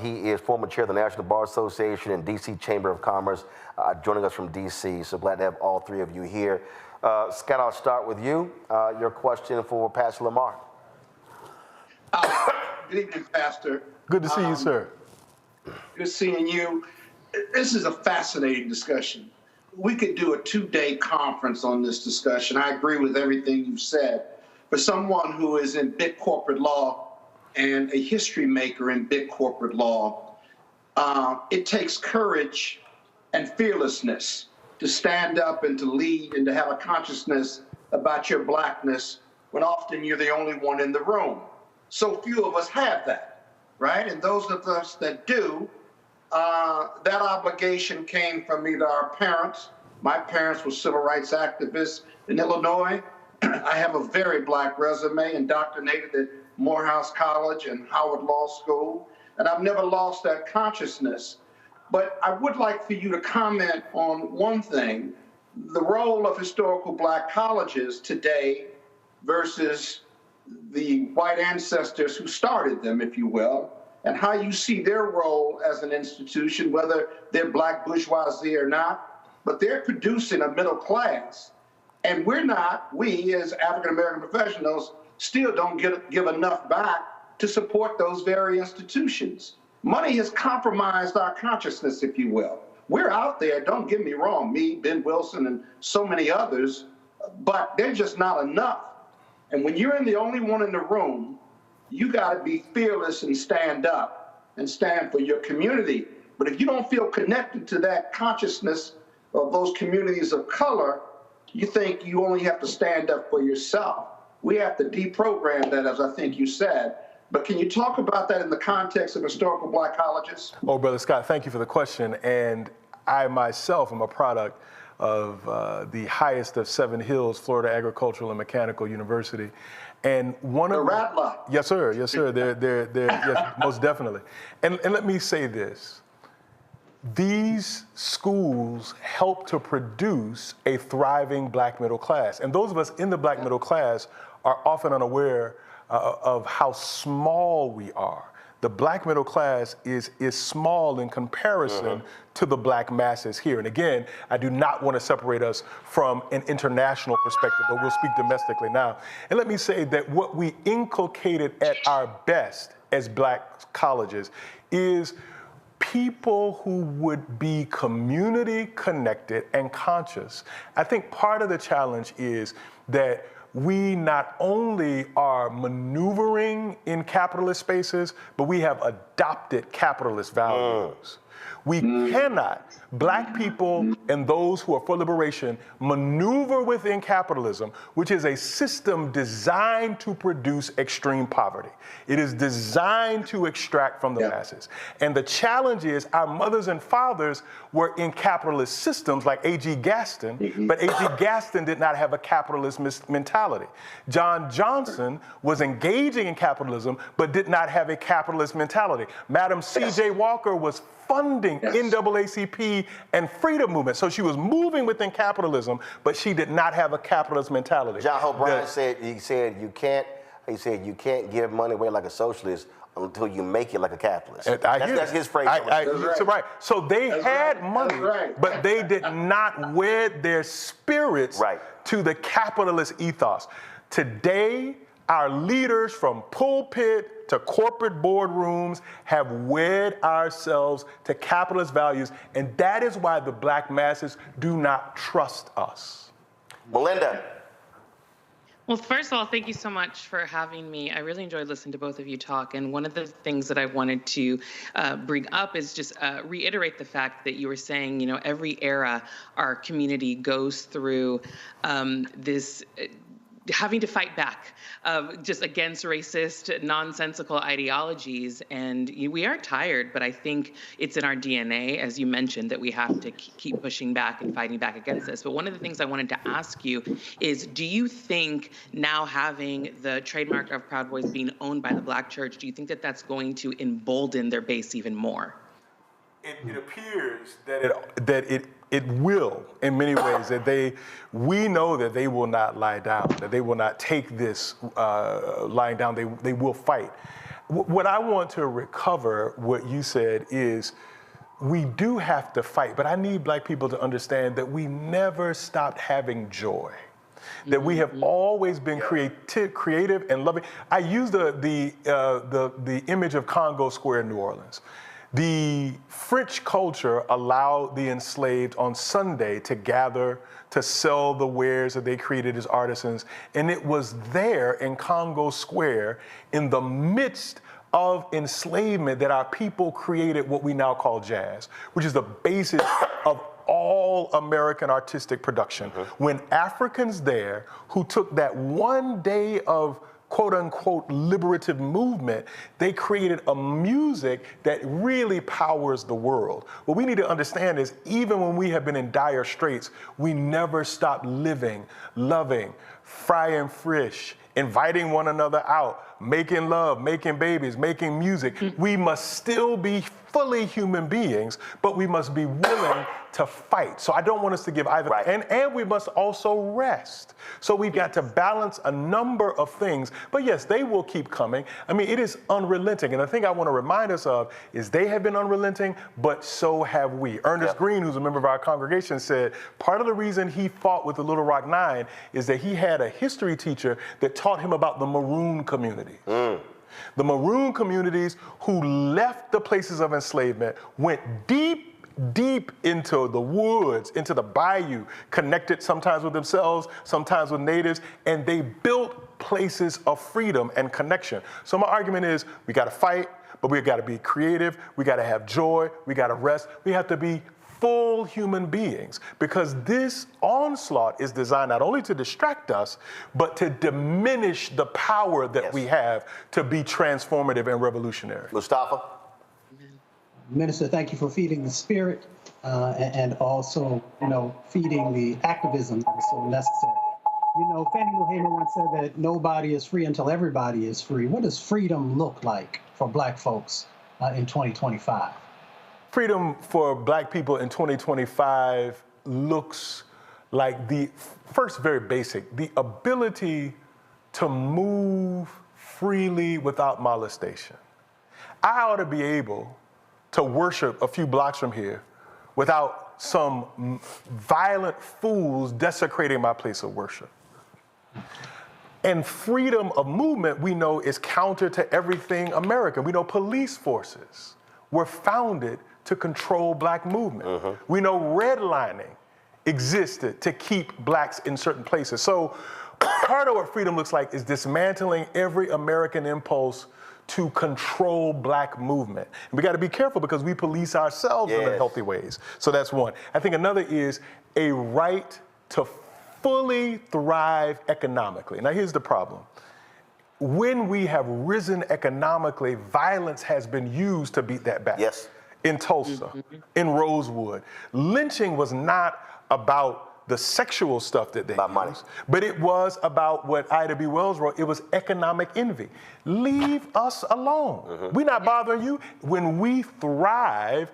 he is former chair of the National Bar Association and D.C. Chamber of Commerce, joining us from D.C. So glad to have all three of you here. Scott, I'll start with you. Your question for Pastor Lamar. Good evening, Pastor. Good to see you, sir. Good seeing you. This is a fascinating discussion. We could do a 2-day conference on this discussion. I agree with everything you've said. For someone who is in big corporate law and a history maker in big corporate law, it takes courage and fearlessness to stand up and to lead and to have a consciousness about your blackness when often you're the only one in the room. So few of us have that, right? And those of us that do, that obligation came from either our parents. My parents were civil rights activists in Illinois. I have a very black resume, indoctrinated at Morehouse College and Howard Law School, and I've never lost that consciousness. But I would like for you to comment on one thing, the role of historical black colleges today versus the white ancestors who started them, if you will, and how you see their role as an institution, whether they're black bourgeoisie or not, but they're producing a middle class. And we as African-American professionals still don't give enough back to support those very institutions. Money has compromised our consciousness, if you will. we're out there, don't get me wrong, me, Ben Wilson, and so many others, but they're just not enough. And when you're the only one in the room, you got to be fearless and stand up and stand for your community. But if you don't feel connected to that consciousness of those communities of color, you think you only have to stand up for yourself. We have to deprogram that, as I think you said. But can you talk about that in the context of historical black colleges? Oh, Brother Scott, thank you for the question. And I myself am a product of the highest of 7 hills, Florida Agricultural and Mechanical University. And one of the Rattler. Yes, sir. Yes, sir. They're yes, most definitely. And let me say this. These schools help to produce a thriving black middle class. And those of us in the black middle class are often unaware of how small we are. The black middle class is small in comparison to the black masses here. And again, I do not want to separate us from an international perspective, but we'll speak domestically now. And let me say that what we inculcated at our best as black colleges is people who would be community connected and conscious. I think part of the challenge is that we not only are maneuvering in capitalist spaces, but we have adopted capitalist values. We cannot, black people and those who are for liberation, maneuver within capitalism, which is a system designed to produce extreme poverty. It is designed to extract from the masses. And the challenge is our mothers and fathers were in capitalist systems like A.G. Gaston, but A.G. Gaston did not have a capitalist mentality. John Johnson was engaging in capitalism, but did not have a capitalist mentality. Madam C.J. Walker was funding NAACP and freedom movement. So she was moving within capitalism, but she did not have a capitalist mentality. John Hope Bryan said you can't give money away like a socialist until you make it like a capitalist. That's his phrase. Right. So they had money, but they did not wed their spirits to the capitalist ethos. Today, our leaders from pulpit to corporate boardrooms have wed ourselves to capitalist values, and that is why the black masses do not trust us. Melinda. Well, first of all, thank you so much for having me. I really enjoyed listening to both of you talk. And one of the things that I wanted to bring up is just reiterate the fact that you were saying, you know, every era our community goes through this having to fight back just against racist, nonsensical ideologies. And we are tired, but I think it's in our DNA, as you mentioned, that we have to keep pushing back and fighting back against this. But one of the things I wanted to ask you is, do you think now having the trademark of Proud Boys being owned by the Black church, do you think that that's going to embolden their base even more? It appears that it will, in many ways, that we know that they will not lie down, that they will not take this lying down, they will fight. What I want to recover, what you said, is we do have to fight, but I need black people to understand that we never stopped having joy. That we have always been creative and loving. I use the image of Congo Square in New Orleans. The French culture allowed the enslaved on Sunday to gather to sell the wares that they created as artisans. And it was there in Congo Square, in the midst of enslavement, that our people created what we now call jazz, which is the basis of all American artistic production. When Africans there who took that one day of quote unquote liberative movement, they created a music that really powers the world. What we need to understand is, even when we have been in dire straits, we never stop living, loving, frying fish, inviting one another out, making love, making babies, making music. We must still be fully human beings, but we must be willing to fight. So I don't want us to give either. And we must also rest. So we've got to balance a number of things. But yes, they will keep coming. I mean, it is unrelenting. And the thing I want to remind us of is they have been unrelenting, but so have we. Ernest Green, who's a member of our congregation, said part of the reason he fought with the Little Rock Nine is that he had a history teacher that taught him about the Maroon community. The Maroon communities who left the places of enslavement, went deep deep into the woods, into the bayou, connected sometimes with themselves, sometimes with natives, and they built places of freedom and connection. So my argument is we got to fight, but we got to be creative, we got to have joy, we got to rest, we have to be full human beings, because this onslaught is designed not only to distract us, but to diminish the power that we have to be transformative and revolutionary. Mustafa? Minister, thank you for feeding the spirit and also, feeding the activism that is so necessary. Fannie Lou Hamer once said that nobody is free until everybody is free. What does freedom look like for Black folks in 2025? Freedom for Black people in 2025 looks like very basic, the ability to move freely without molestation. I ought to be able to worship a few blocks from here without some violent fools desecrating my place of worship. And freedom of movement, we know, is counter to everything American. We know police forces were founded to control Black movement. We know redlining existed to keep Blacks in certain places. So part of what freedom looks like is dismantling every American impulse to control Black movement. And we got to be careful because we police ourselves in unhealthy ways. So that's one. I think another is a right to fully thrive economically. Now here's the problem. When we have risen economically, violence has been used to beat that back. Yes. In Tulsa, in Rosewood. Lynching was not about the sexual stuff that they used, but it was about what Ida B. Wells wrote. It was economic envy. Leave us alone. We're not bothering you. When we thrive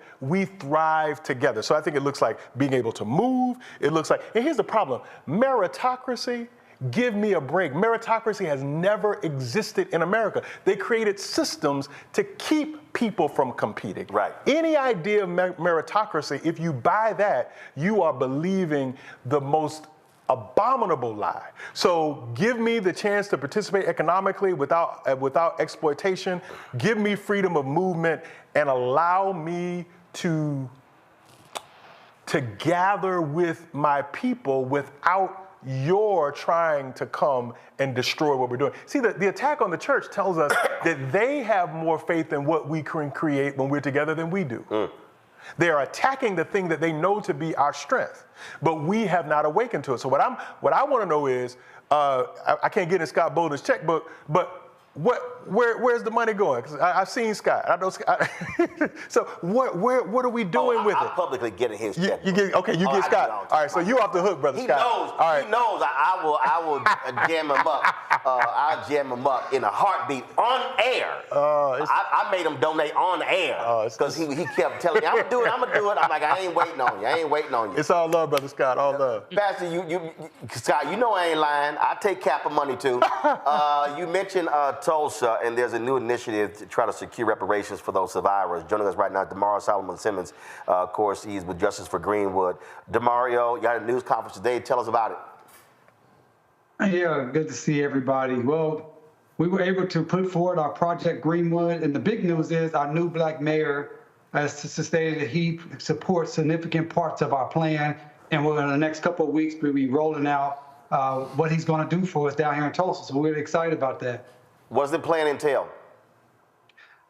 together. So I think it looks like being able to move. It looks like, and here's the problem, meritocracy. Give me a break. Meritocracy has never existed in America. They created systems to keep people from competing. Right. Any idea of meritocracy, if you buy that, you are believing the most abominable lie. So give me the chance to participate economically without exploitation. Give me freedom of movement and allow me to gather with my people without you're trying to come and destroy what we're doing. See, the attack on the church tells us that they have more faith in what we can create when we're together than we do. They are attacking the thing that they know to be our strength, but we have not awakened to it. So what I want to know is, I can't get in Scott Bolden's checkbook, but where's the money going? Because I've seen Scott. I know Scott. So what are we doing with it? I'm publicly getting his check. You get Scott. All right, so you off the hook, brother Scott. Knows, all right. He knows I will jam him up. I'll jam him up in a heartbeat on air. I made him donate on air because he kept telling me, I'm gonna do it. I'm like, I ain't waiting on you. It's all love, brother Scott, all love. Pastor, Scott, you know I ain't lying. I take Kappa money too. You mentioned Tulsa, and there's a new initiative to try to secure reparations for those survivors. Joining us right now, Damario Solomon-Simmons. Of course, he's with Justice for Greenwood. Damario, you had a news conference today. Tell us about it. Yeah, good to see everybody. Well, we were able to put forward our Project Greenwood, and the big news is our new Black mayor has stated that he supports significant parts of our plan, and in the next couple of weeks, we'll be rolling out what he's going to do for us down here in Tulsa. So we're excited about that. What does the plan entail?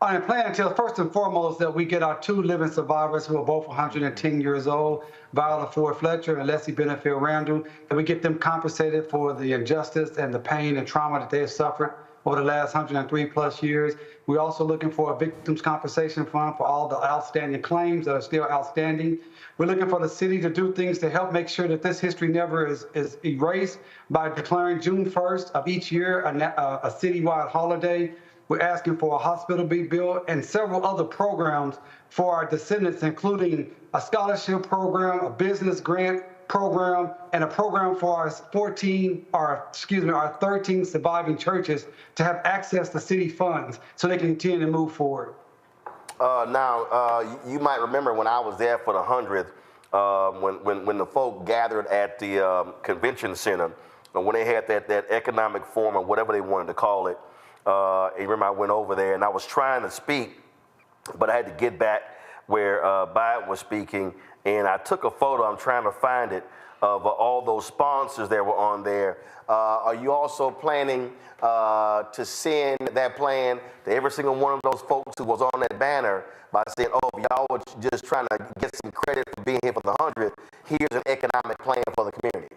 The plan entails, first and foremost, that we get our two living survivors who are both 110 years old, Viola Ford Fletcher and Leslie Benefield Randall, and we get them compensated for the injustice and the pain and trauma that they have suffered over the last 103 plus years. We're also looking for a victims compensation fund for all the outstanding claims that are still outstanding. We're looking for the city to do things to help make sure that this history never is erased by declaring June 1st of each year a citywide holiday. We're asking for a hospital be built and several other programs for our descendants, including a scholarship program, a business grant program, and a program for our 13 surviving churches to have access to city funds so they can continue to move forward. You might remember when I was there for the 100th, when the folk gathered at the convention center, when they had that economic forum or whatever they wanted to call it. You remember I went over there and I was trying to speak, but I had to get back where Biden was speaking, and I took a photo, I'm trying to find it, of all those sponsors that were on there. Are you also planning to send that plan to every single one of those folks who was on that banner by saying, oh, y'all were just trying to get some credit for being here for the 100th, here's an economic plan for the community?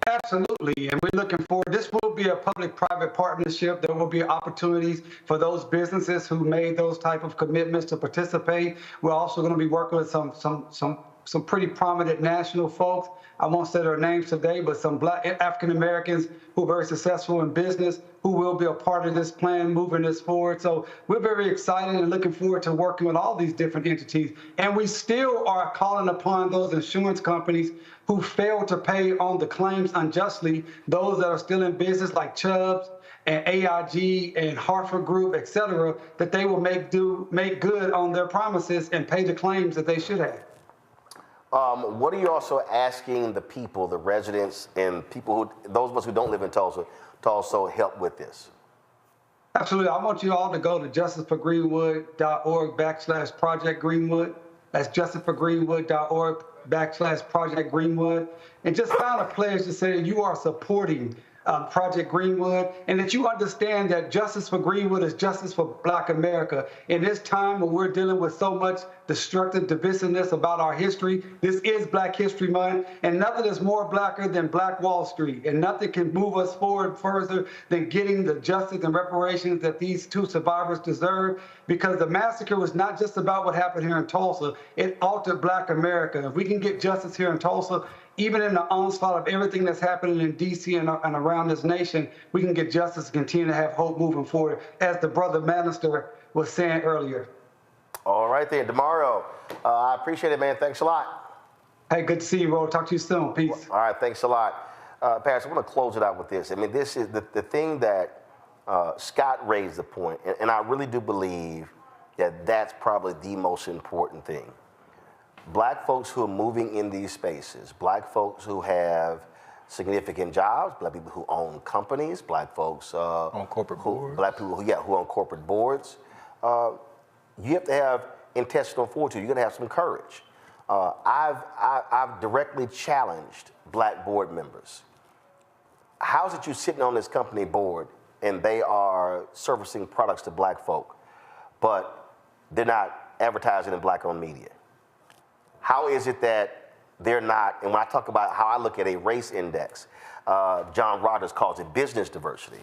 Absolutely, and we're looking forward. This will be a public-private partnership. There will be opportunities for those businesses who made those type of commitments to participate. We're also going to be working with some pretty prominent national folks. I won't say their names today, but some Black African Americans who are very successful in business who will be a part of this plan, moving this forward. So we're very excited and looking forward to working with all these different entities. And we still are calling upon those insurance companies who failed to pay on the claims unjustly, those that are still in business like Chubb's and AIG and Hartford Group, et cetera, that they will make good on their promises and pay the claims that they should have. What are you also asking the people, the residents, and people those of us who don't live in Tulsa, to also help with this? Absolutely. I want you all to go to justiceforgreenwood.org/Project Greenwood. That's justiceforgreenwood.org/Project Greenwood. And just sign a pledge to say you are supporting Project Greenwood, and that you understand that justice for Greenwood is justice for Black America. In this time when we're dealing with so much destructive divisiveness about our history, this is Black History Month, and nothing is more Blacker than Black Wall Street, and nothing can move us forward further than getting the justice and reparations that these two survivors deserve, because the massacre was not just about what happened here in Tulsa, it altered Black America. If we can get justice here in Tulsa, even in the onslaught of everything that's happening in D.C. and around this nation, we can get justice and continue to have hope moving forward, as the brother Manister was saying earlier. All right then, Damario, I appreciate it, man. Thanks a lot. Hey, good to see you, bro. Talk to you soon. Peace. All right, thanks a lot. Pastor, I want to close it out with this. I mean, this is the thing that Scott raised the point, and I really do believe that that's probably the most important thing. Black folks who are moving in these spaces, Black folks who have significant jobs, Black people who own companies, Black folks on corporate boards, Black people who are on corporate boards. You have to have intestinal fortitude. You're going to have some courage. I've directly challenged Black board members. How's it you sitting on this company board and they are servicing products to Black folk, but they're not advertising in Black-owned media? How is it that they're not, and when I talk about how I look at a race index, John Rogers calls it business diversity,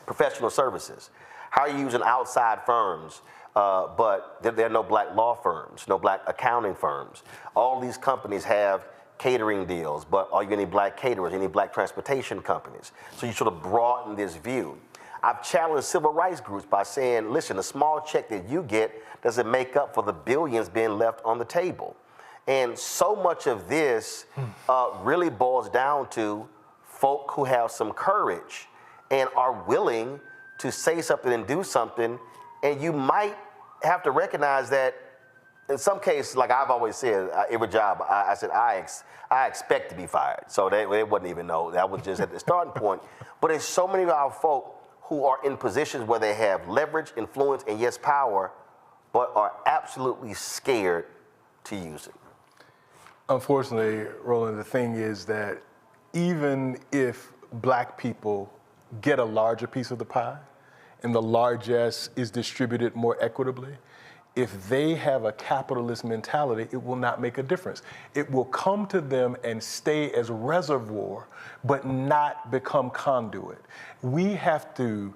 professional services. How are you using outside firms, but there are no Black law firms, no Black accounting firms. All these companies have catering deals, but are you any Black caterers, any Black transportation companies? So you sort of broaden this view. I've challenged civil rights groups by saying, listen, a small check that you get doesn't make up for the billions being left on the table. And so much of this really boils down to folk who have some courage and are willing to say something and do something. And you might have to recognize that in some cases, like I've always said, every job, I said, I expect to be fired. So they wouldn't even know. That was just at the starting point. But there's so many of our folk who are in positions where they have leverage, influence, and yes, power, but are absolutely scared to use it. Unfortunately, Roland, the thing is that even if Black people get a larger piece of the pie and the largesse is distributed more equitably, if they have a capitalist mentality, it will not make a difference. It will come to them and stay as reservoir, but not become conduit. We have to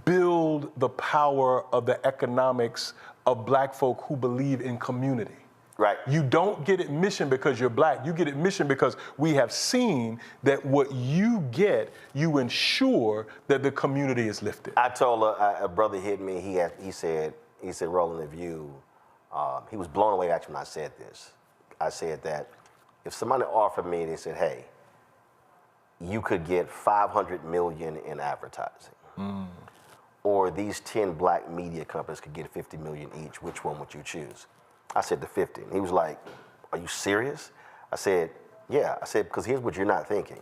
build the power of the economics of Black folk who believe in community. Right. You don't get admission because you're Black. You get admission because we have seen that what you get, you ensure that the community is lifted. I told a brother hit me. He said, Roland, if you, he was blown away actually when I said this. I said that if somebody offered me, they said, hey, you could get $500 million in advertising, or these 10 Black media companies could get $50 million each, which one would you choose? I said the 50. And he was like, are you serious? I said, yeah. I said, because here's what you're not thinking.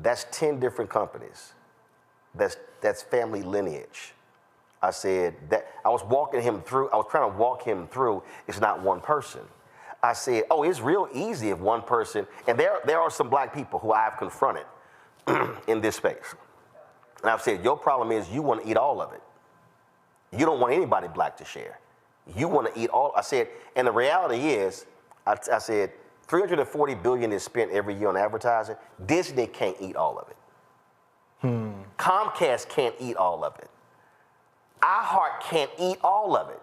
That's 10 different companies. That's family lineage. I said that I was trying to walk him through, it's not one person. I said, oh, it's real easy if one person, and there are some black people who I've confronted in this space. And I've said, your problem is you want to eat all of it. You don't want anybody black to share. You want to eat all. I said, and the reality is, I said, $340 billion is spent every year on advertising. Disney can't eat all of it. Comcast can't eat all of it. iHeart can't eat all of it.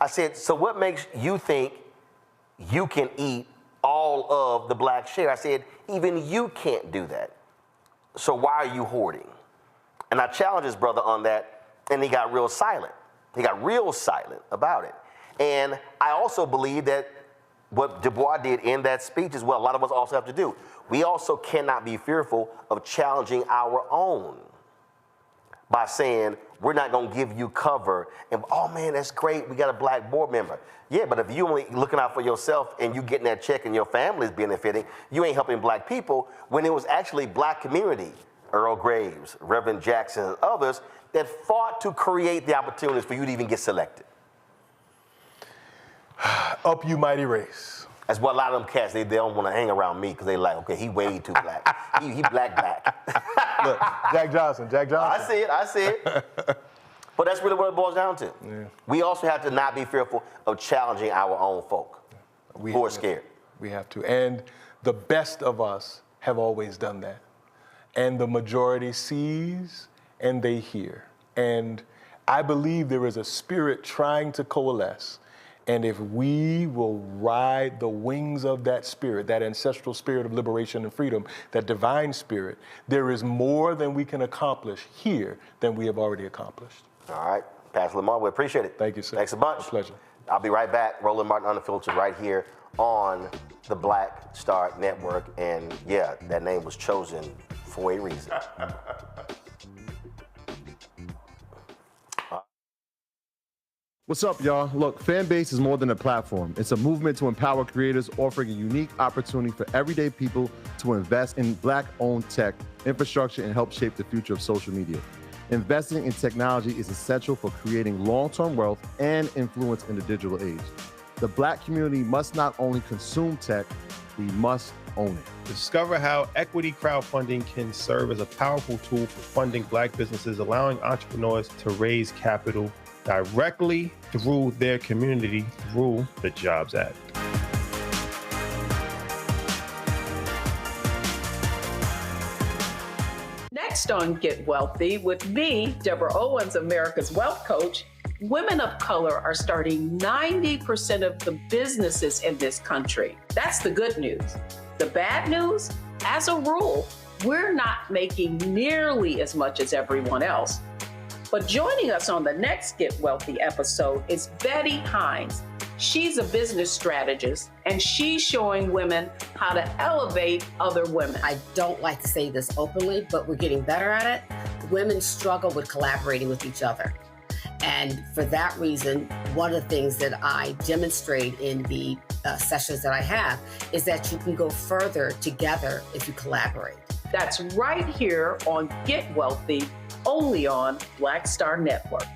I said, so what makes you think you can eat all of the black share? I said, even you can't do that. So why are you hoarding? And I challenged his brother on that, and he got real silent. He got real silent about it. And I also believe that what Du Bois did in that speech is what a lot of us also have to do. We also cannot be fearful of challenging our own by saying, we're not going to give you cover. And, oh, man, that's great. We got a black board member. Yeah, but if you only looking out for yourself and you getting that check and your family's benefiting, you ain't helping black people when it was actually black community, Earl Graves, Reverend Jackson, and others that fought to create the opportunities for you to even get selected. Up you mighty race. That's what a lot of them cats, they don't want to hang around me because they like, okay, he way too black. he black. Look, Jack Johnson. I see it. But that's really what it boils down to. Yeah. We also have to not be fearful of challenging our own folk who are scared. We have to. And the best of us have always done that. And the majority sees and they hear. And I believe there is a spirit trying to coalesce. And if we will ride the wings of that spirit, that ancestral spirit of liberation and freedom, that divine spirit, there is more than we can accomplish here than we have already accomplished. All right. Pastor Lamar, we appreciate it. Thank you, sir. Thanks a bunch. My pleasure. I'll be right back. Roland Martin Unfiltered right here on the Black Star Network. And yeah, that name was chosen for a reason. What's up, y'all? Look, Fanbase is more than a platform. It's a movement to empower creators, offering a unique opportunity for everyday people to invest in Black-owned tech, infrastructure, and help shape the future of social media. Investing in technology is essential for creating long-term wealth and influence in the digital age. The Black community must not only consume tech, we must own it. Discover how equity crowdfunding can serve as a powerful tool for funding Black businesses, allowing entrepreneurs to raise capital directly through their community through the Jobs Act. Next on Get Wealthy with me, Deborah Owens, America's Wealth Coach, women of color are starting 90% of the businesses in this country. That's the good news. The bad news, as a rule, we're not making nearly as much as everyone else. But joining us on the next Get Wealthy episode is Betty Hines. She's a business strategist, and she's showing women how to elevate other women. I don't like to say this openly, but we're getting better at it. Women struggle with collaborating with each other. And for that reason, one of the things that I demonstrate in the sessions that I have is that you can go further together if you collaborate. That's right here on Get Wealthy, only on Black Star Network.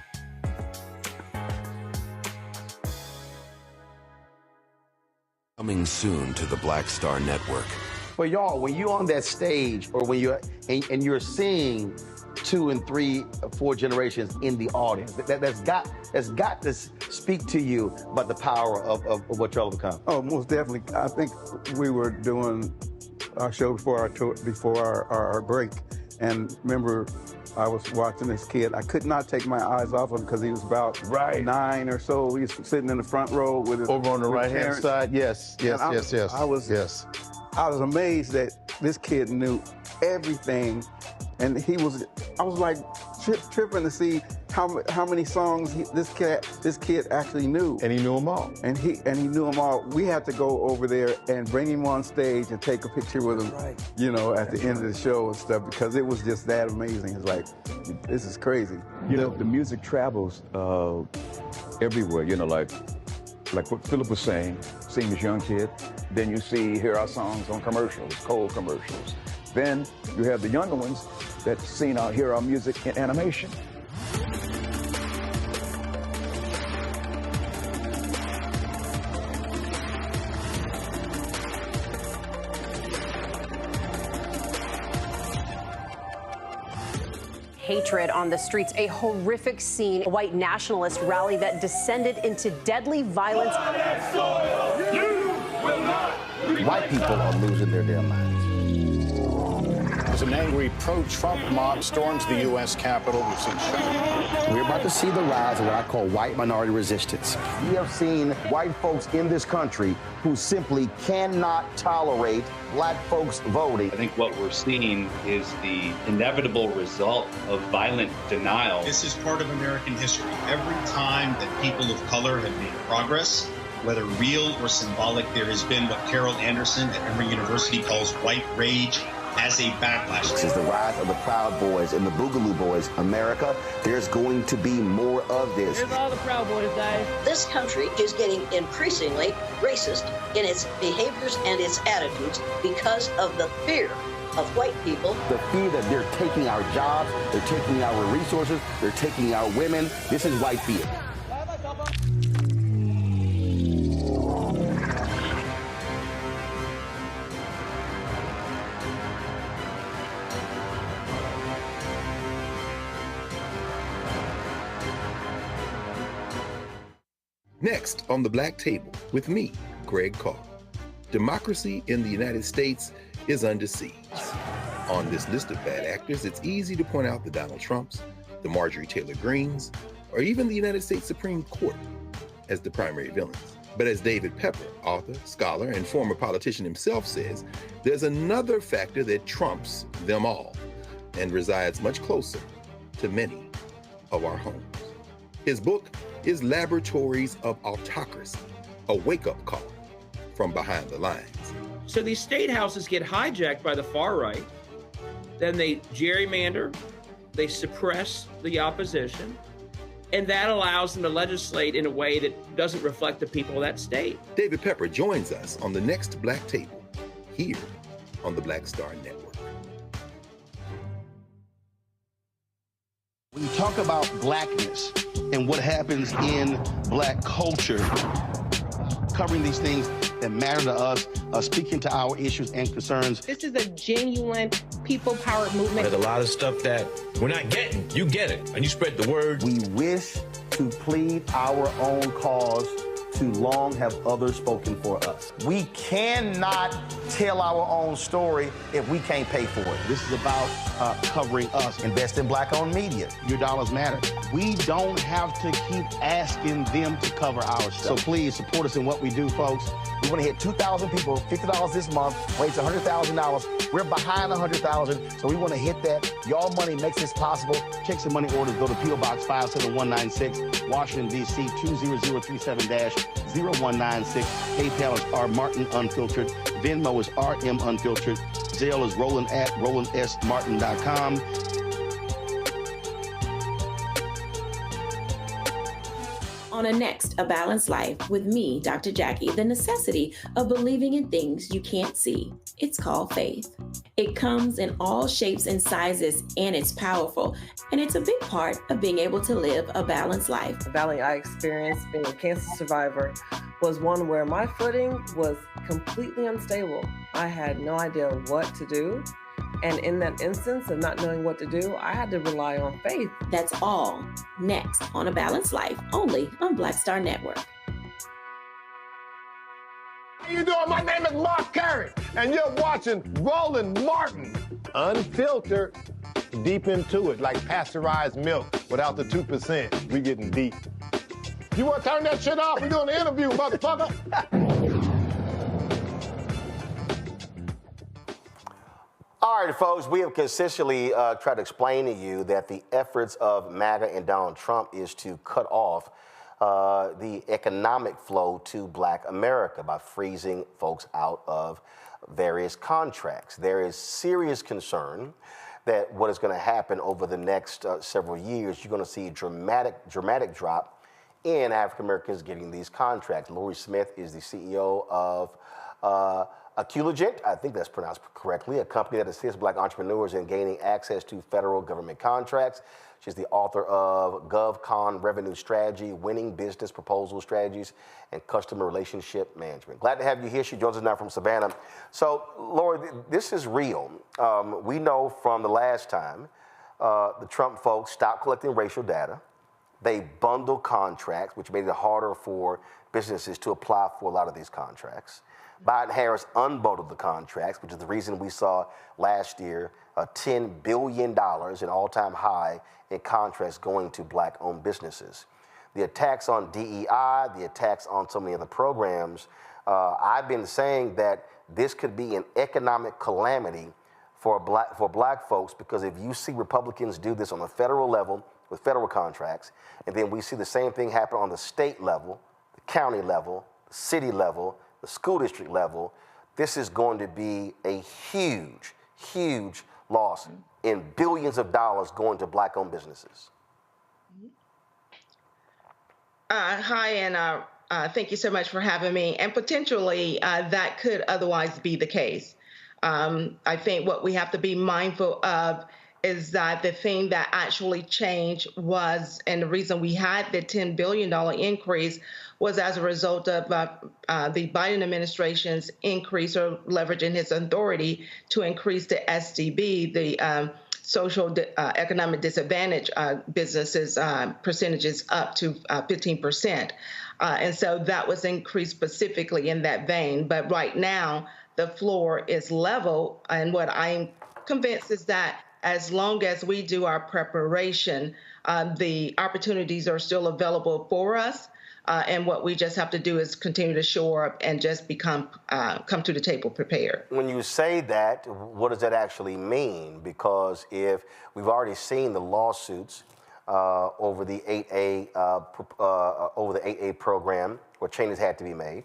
Coming soon to the Black Star Network. But y'all, when you're on that stage or when you're and you're seeing 2 and 3, 4 generations in the audience, that's got to speak to you about the power of what y'all have become. Oh, most definitely. I think we were doing our show before our break, and remember, I was watching this kid. I could not take my eyes off him because he was about 9 or so. He was sitting in the front row with his over on the right-hand side. Yes. I was amazed that this kid knew everything, and I was like tripping to see how many songs this kid actually knew. And he knew them all. And he knew them all. We had to go over there and bring him on stage and take a picture with him, at the end of the show and stuff, because it was just that amazing. It's like, this is crazy. The music travels everywhere, like what Philip was saying, seeing this young kid, then you hear our songs on commercials, cold commercials. Then you have the younger ones that hear our music in animation. hatred on the streets. A horrific scene, a white nationalist rally that descended into deadly violence. White people are losing their damn minds. As an angry pro-Trump mob storms the U.S. Capitol, we've seen shooting. We're about to see the rise of what I call white minority resistance. We have seen white folks in this country who simply cannot tolerate black folks voting. I think what we're seeing is the inevitable result of violent denial. This is part of American history. Every time that people of color have made progress, whether real or symbolic, there has been what Carol Anderson at Emory University calls white rage as a backlash. This is the rise of the Proud Boys and the Boogaloo Boys. America, there's going to be more of this. Here's all the Proud Boys, guys. This country is getting increasingly racist in its behaviors and its attitudes because of the fear of white people. The fear that they're taking our jobs, they're taking our resources, they're taking our women. This is white fear. Next on the Black Table with me, Greg Carr. Democracy in the United States is under siege. On this list of bad actors, it's easy to point out the Donald Trumps, the Marjorie Taylor Greens, or even the United States Supreme Court as the primary villains. But as David Pepper, author, scholar, and former politician himself says, there's another factor that trumps them all and resides much closer to many of our homes. His book is Laboratories of Autocracy, a wake-up call from behind the lines. So these state houses get hijacked by the far right, then they gerrymander, they suppress the opposition, and that allows them to legislate in a way that doesn't reflect the people of that state. David Pepper joins us on the next Black Table, here on the Black Star Network. When you talk about blackness and what happens in black culture, covering these things that matter to us, speaking to our issues and concerns. This is a genuine people-powered movement. There's a lot of stuff that we're not getting. You get it, and you spread the word. We wish to plead our own cause. Too long have others spoken for us. We cannot tell our own story if we can't pay for it. This is about covering us. Invest in black-owned media. Your dollars matter. We don't have to keep asking them to cover our stuff. So please support us in what we do, folks. We want to hit 2,000 people, $50 this month, raise $100,000. We're behind 100,000, so we want to hit that. Y'all money makes this possible. Checks and money orders go to P.O. Box 57196, Washington, D.C. 20037-0196. PayPal is R Martin Unfiltered. Venmo is RM Unfiltered. Zelle is Roland at RolandSMartin.com. On a next, A Balanced Life with me, Dr. Jackie, the necessity of believing in things you can't see. It's called faith. It comes in all shapes and sizes, and it's powerful. And it's a big part of being able to live a balanced life. The valley I experienced being a cancer survivor was one where my footing was completely unstable. I had no idea what to do. And in that instance of not knowing what to do, I had to rely on faith. That's all next on A Balanced Life, only on Black Star Network. How you doing? My name is Mark Carey, and you're watching Roland Martin Unfiltered. Deep into it, like pasteurized milk without the 2%. We getting deep. You want to turn that shit off? We're doing an interview, motherfucker. All right, folks, we have consistently tried to explain to you that the efforts of MAGA and Donald Trump is to cut off the economic flow to black America by freezing folks out of various contracts. There is serious concern that what is going to happen over the next several years, you're going to see a dramatic drop in African Americans getting these contracts. Lori Smith is the CEO of Aculogent, I think that's pronounced correctly, a company that assists black entrepreneurs in gaining access to federal government contracts. She's the author of GovCon Revenue Strategy, Winning Business Proposal Strategies, and Customer Relationship Management. Glad to have you here. She joins us now from Savannah. So, Lori, this is real. We know from the last time the Trump folks stopped collecting racial data. They bundled contracts, which made it harder for businesses to apply for a lot of these contracts. Biden-Harris unbundled the contracts, which is the reason we saw last year $10 billion, an all-time high, in contracts going to black-owned businesses. The attacks on DEI, the attacks on so many other programs, I've been saying that this could be an economic calamity for black folks, because if you see Republicans do this on the federal level with federal contracts, and then we see the same thing happen on the state level, the county level, the city level, the school district level, this is going to be a huge, huge loss in billions of dollars going to black-owned businesses. Hi, and thank you so much for having me. And potentially, that could otherwise be the case. I think what we have to be mindful of is that the thing that actually changed was, and the reason we had the $10 billion increase was as a result of the Biden administration's increase or leveraging his authority to increase the SDB, the social economic disadvantage businesses percentages up to 15%. And so that was increased specifically in that vein. But right now, the floor is level. And what I'm convinced is that as long as we do our preparation, the opportunities are still available for us. And what we just have to do is continue to shore up and just come to the table prepared. When you say that, what does that actually mean? Because if we've already seen the lawsuits over the 8A program, where changes had to be made,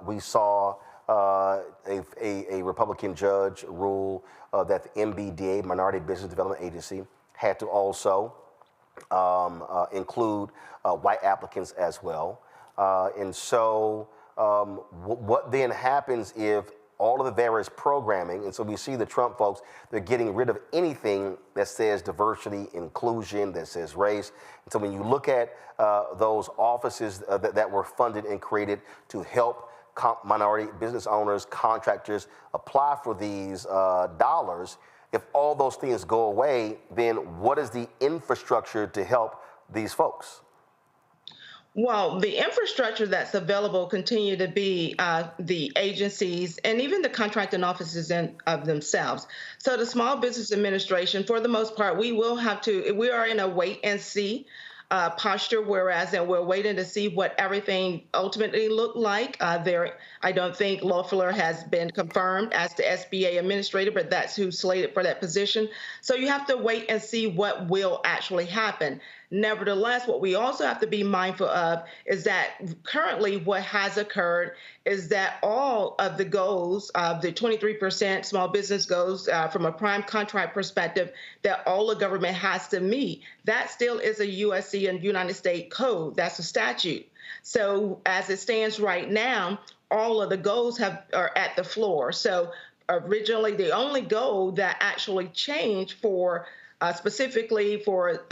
we saw a Republican judge rule that the MBDA, Minority Business Development Agency, had to also include white applicants as well. And so what then happens if all of the various programming, and so we see the Trump folks, they're getting rid of anything that says diversity, inclusion, that says race. And so when you look at those offices that were funded and created to help minority business owners, contractors apply for these dollars, if all those things go away, then what is the infrastructure to help these folks? Well, the infrastructure that's available continue to be the agencies and even the contracting offices of themselves. So the Small Business Administration, for the most part, we are in a wait and see posture, whereas and we're waiting to see what everything ultimately looked like. I don't think Loeffler has been confirmed as the SBA administrator, but that's who's slated for that position. So you have to wait and see what will actually happen. Nevertheless, what we also have to be mindful of is that currently what has occurred is that all of the goals, the 23% small business goals from a prime contract perspective, that all the government has to meet, that still is a USC and United States code. That's a statute. So as it stands right now, all of the goals are at the floor. So originally, the only goal that actually changed for specifically for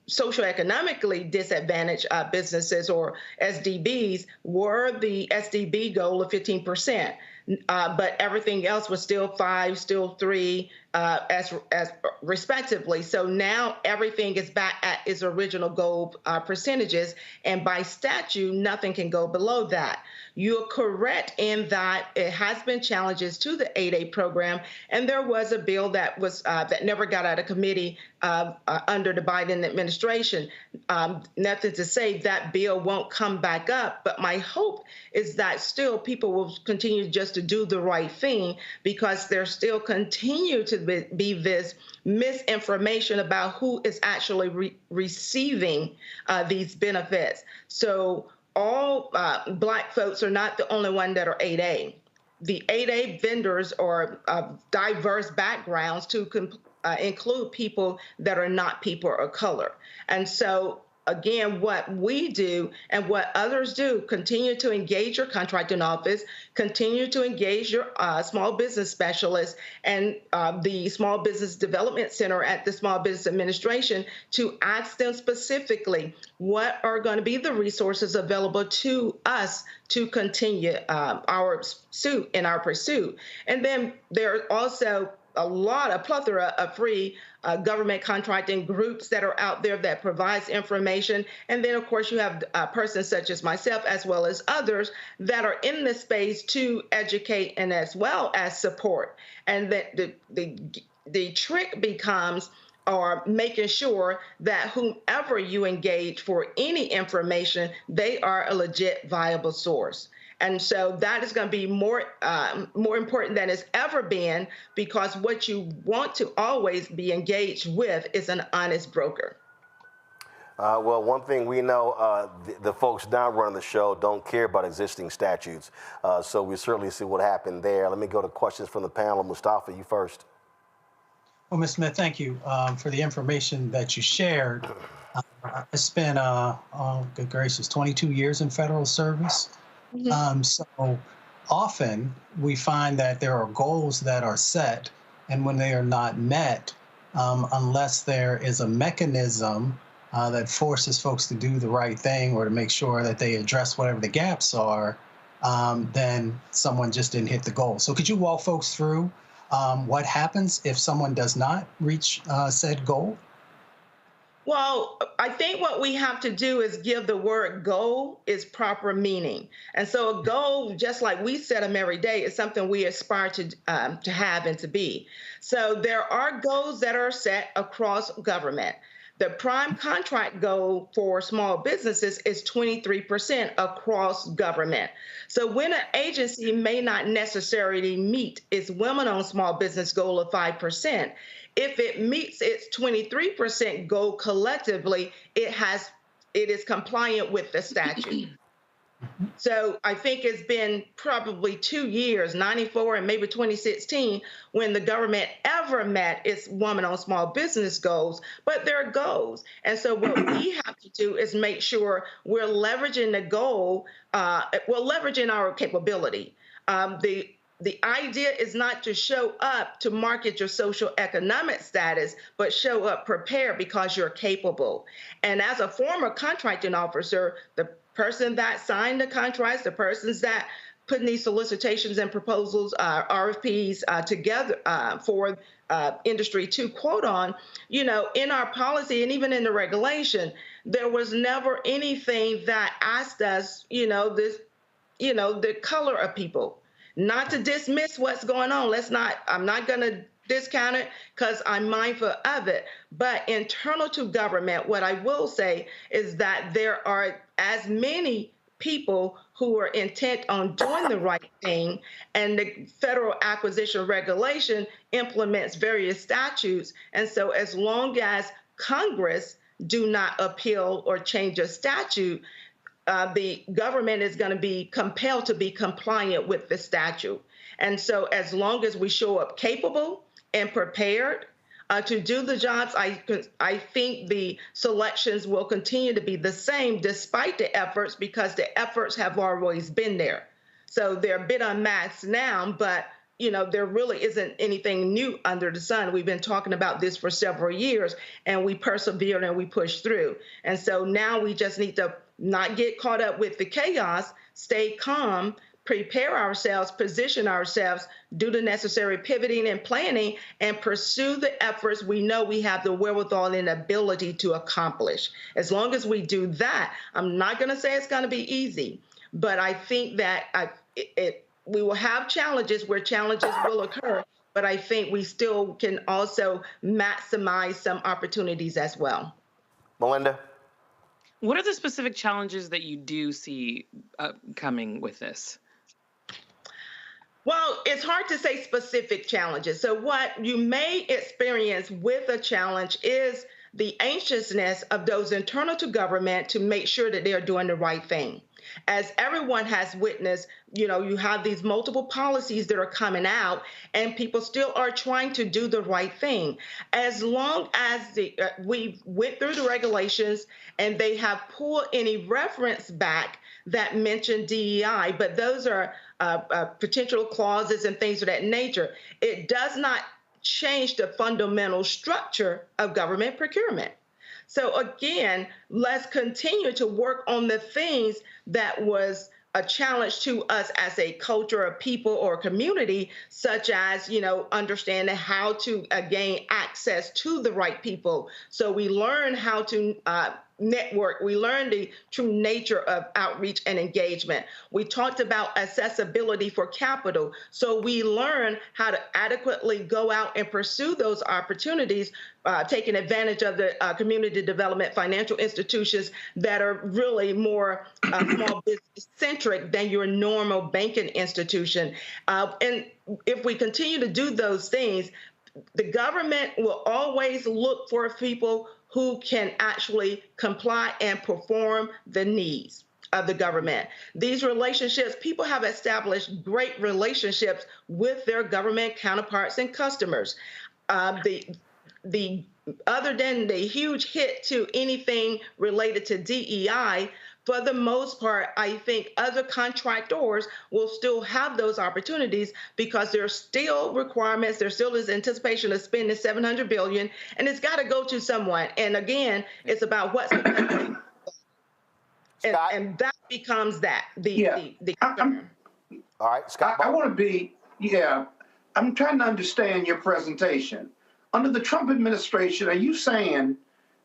socioeconomically disadvantaged businesses or SDBs were the SDB goal of 15%. But everything else was still 5, still 3, as respectively. So now everything is back at its original goal percentages, and by statute, nothing can go below that. You're correct in that it has been challenges to the 8A program, and there was a bill that was that never got out of committee under the Biden administration. Nothing to say that bill won't come back up, but my hope is that still people will continue just to do the right thing, because there still continue to be this misinformation about who is actually receiving these benefits. So all Black folks are not the only one that are 8A. The 8A vendors are diverse backgrounds to include people that are not people of color. And so, again, what we do and what others do, continue to engage your contracting office, continue to engage your small business specialist and the Small Business Development Center at the Small Business Administration to ask them specifically what are going to be the resources available to us to continue our pursuit. And then there are also a plethora of free government contracting groups that are out there that provides information. And then, of course, you have persons such as myself, as well as others that are in the space to educate and as well as support. And that the trick becomes or making sure that whomever you engage for any information, they are a legit, viable source. And so that is going to be more important than it's ever been, because what you want to always be engaged with is an honest broker. Well, one thing we know, the folks down running the show don't care about existing statutes. So we certainly see what happened there. Let me go to questions from the panel. Mustafa, you first. Well, Ms. Smith, thank you for the information that you shared. I spent, good gracious, 22 years in federal service. So often we find that there are goals that are set, and when they are not met, unless there is a mechanism that forces folks to do the right thing or to make sure that they address whatever the gaps are, then someone just didn't hit the goal. So could you walk folks through what happens if someone does not reach said goal? Well, I think what we have to do is give the word goal its proper meaning. And so a goal, just like we set them every day, is something we aspire to have and to be. So there are goals that are set across government. The prime contract goal for small businesses is 23% across government. So when an agency may not necessarily meet its women-owned small business goal of 5%, if it meets its 23% goal collectively, it is compliant with the statute. So I think it's been probably 2 years, 94 and maybe 2016, when the government ever met its woman-owned small business goals, but they're goals. And so what we have to do is make sure we're leveraging the goal, we're leveraging our capability. The idea is not to show up to market your social economic status, but show up prepared because you're capable. And as a former contracting officer, the person that signed the contracts, the persons that putting these solicitations and proposals, RFPs together for industry to quote on, in our policy and even in the regulation, there was never anything that asked us, the color of people. Not to dismiss what's going on. I'm not going to discount it because I'm mindful of it. But internal to government, what I will say is that there are as many people who are intent on doing the right thing, and the Federal Acquisition Regulation implements various statutes. And so as long as Congress do not appeal or change a statute, the government is going to be compelled to be compliant with the statute. And so as long as we show up capable and prepared to do the jobs, I think the selections will continue to be the same despite the efforts, because the efforts have always been there. So they're a bit unmasked now, but there really isn't anything new under the sun. We've been talking about this for several years, and we persevered and we pushed through. And so now we just need to not get caught up with the chaos, stay calm, prepare ourselves, position ourselves, do the necessary pivoting and planning, and pursue the efforts we know we have the wherewithal and ability to accomplish. As long as we do that, I'm not going to say it's going to be easy, but I think that we will have challenges where challenges will occur, but I think we still can also maximize some opportunities as well. Melinda? What are the specific challenges that you do see coming with this? Well, it's hard to say specific challenges. So what you may experience with a challenge is the anxiousness of those internal to government to make sure that they are doing the right thing. As everyone has witnessed, you have these multiple policies that are coming out, and people still are trying to do the right thing. As long as we went through the regulations and they have pulled any reference back that mention DEI, but those are potential clauses and things of that nature, it does not change the fundamental structure of government procurement. So again, let's continue to work on the things that was a challenge to us as a culture of people or community, such as, understanding how to gain access to the right people. So we learn how to network. We learn the true nature of outreach and engagement. We talked about accessibility for capital. So we learn how to adequately go out and pursue those opportunities, taking advantage of the community development financial institutions that are really more small business centric than your normal banking institution. And if we continue to do those things, the government will always look for people who can actually comply and perform the needs of the government. These relationships, people have established great relationships with their government counterparts and customers. The other than the huge hit to anything related to DEI, for the most part, I think other contractors will still have those opportunities because there's still requirements. There still is anticipation of spending $700 billion, and it's got to go to someone. And again, it's about what's and that becomes the concern. All right, Scott. I want to be, I'm trying to understand your presentation. Under the Trump administration, are you saying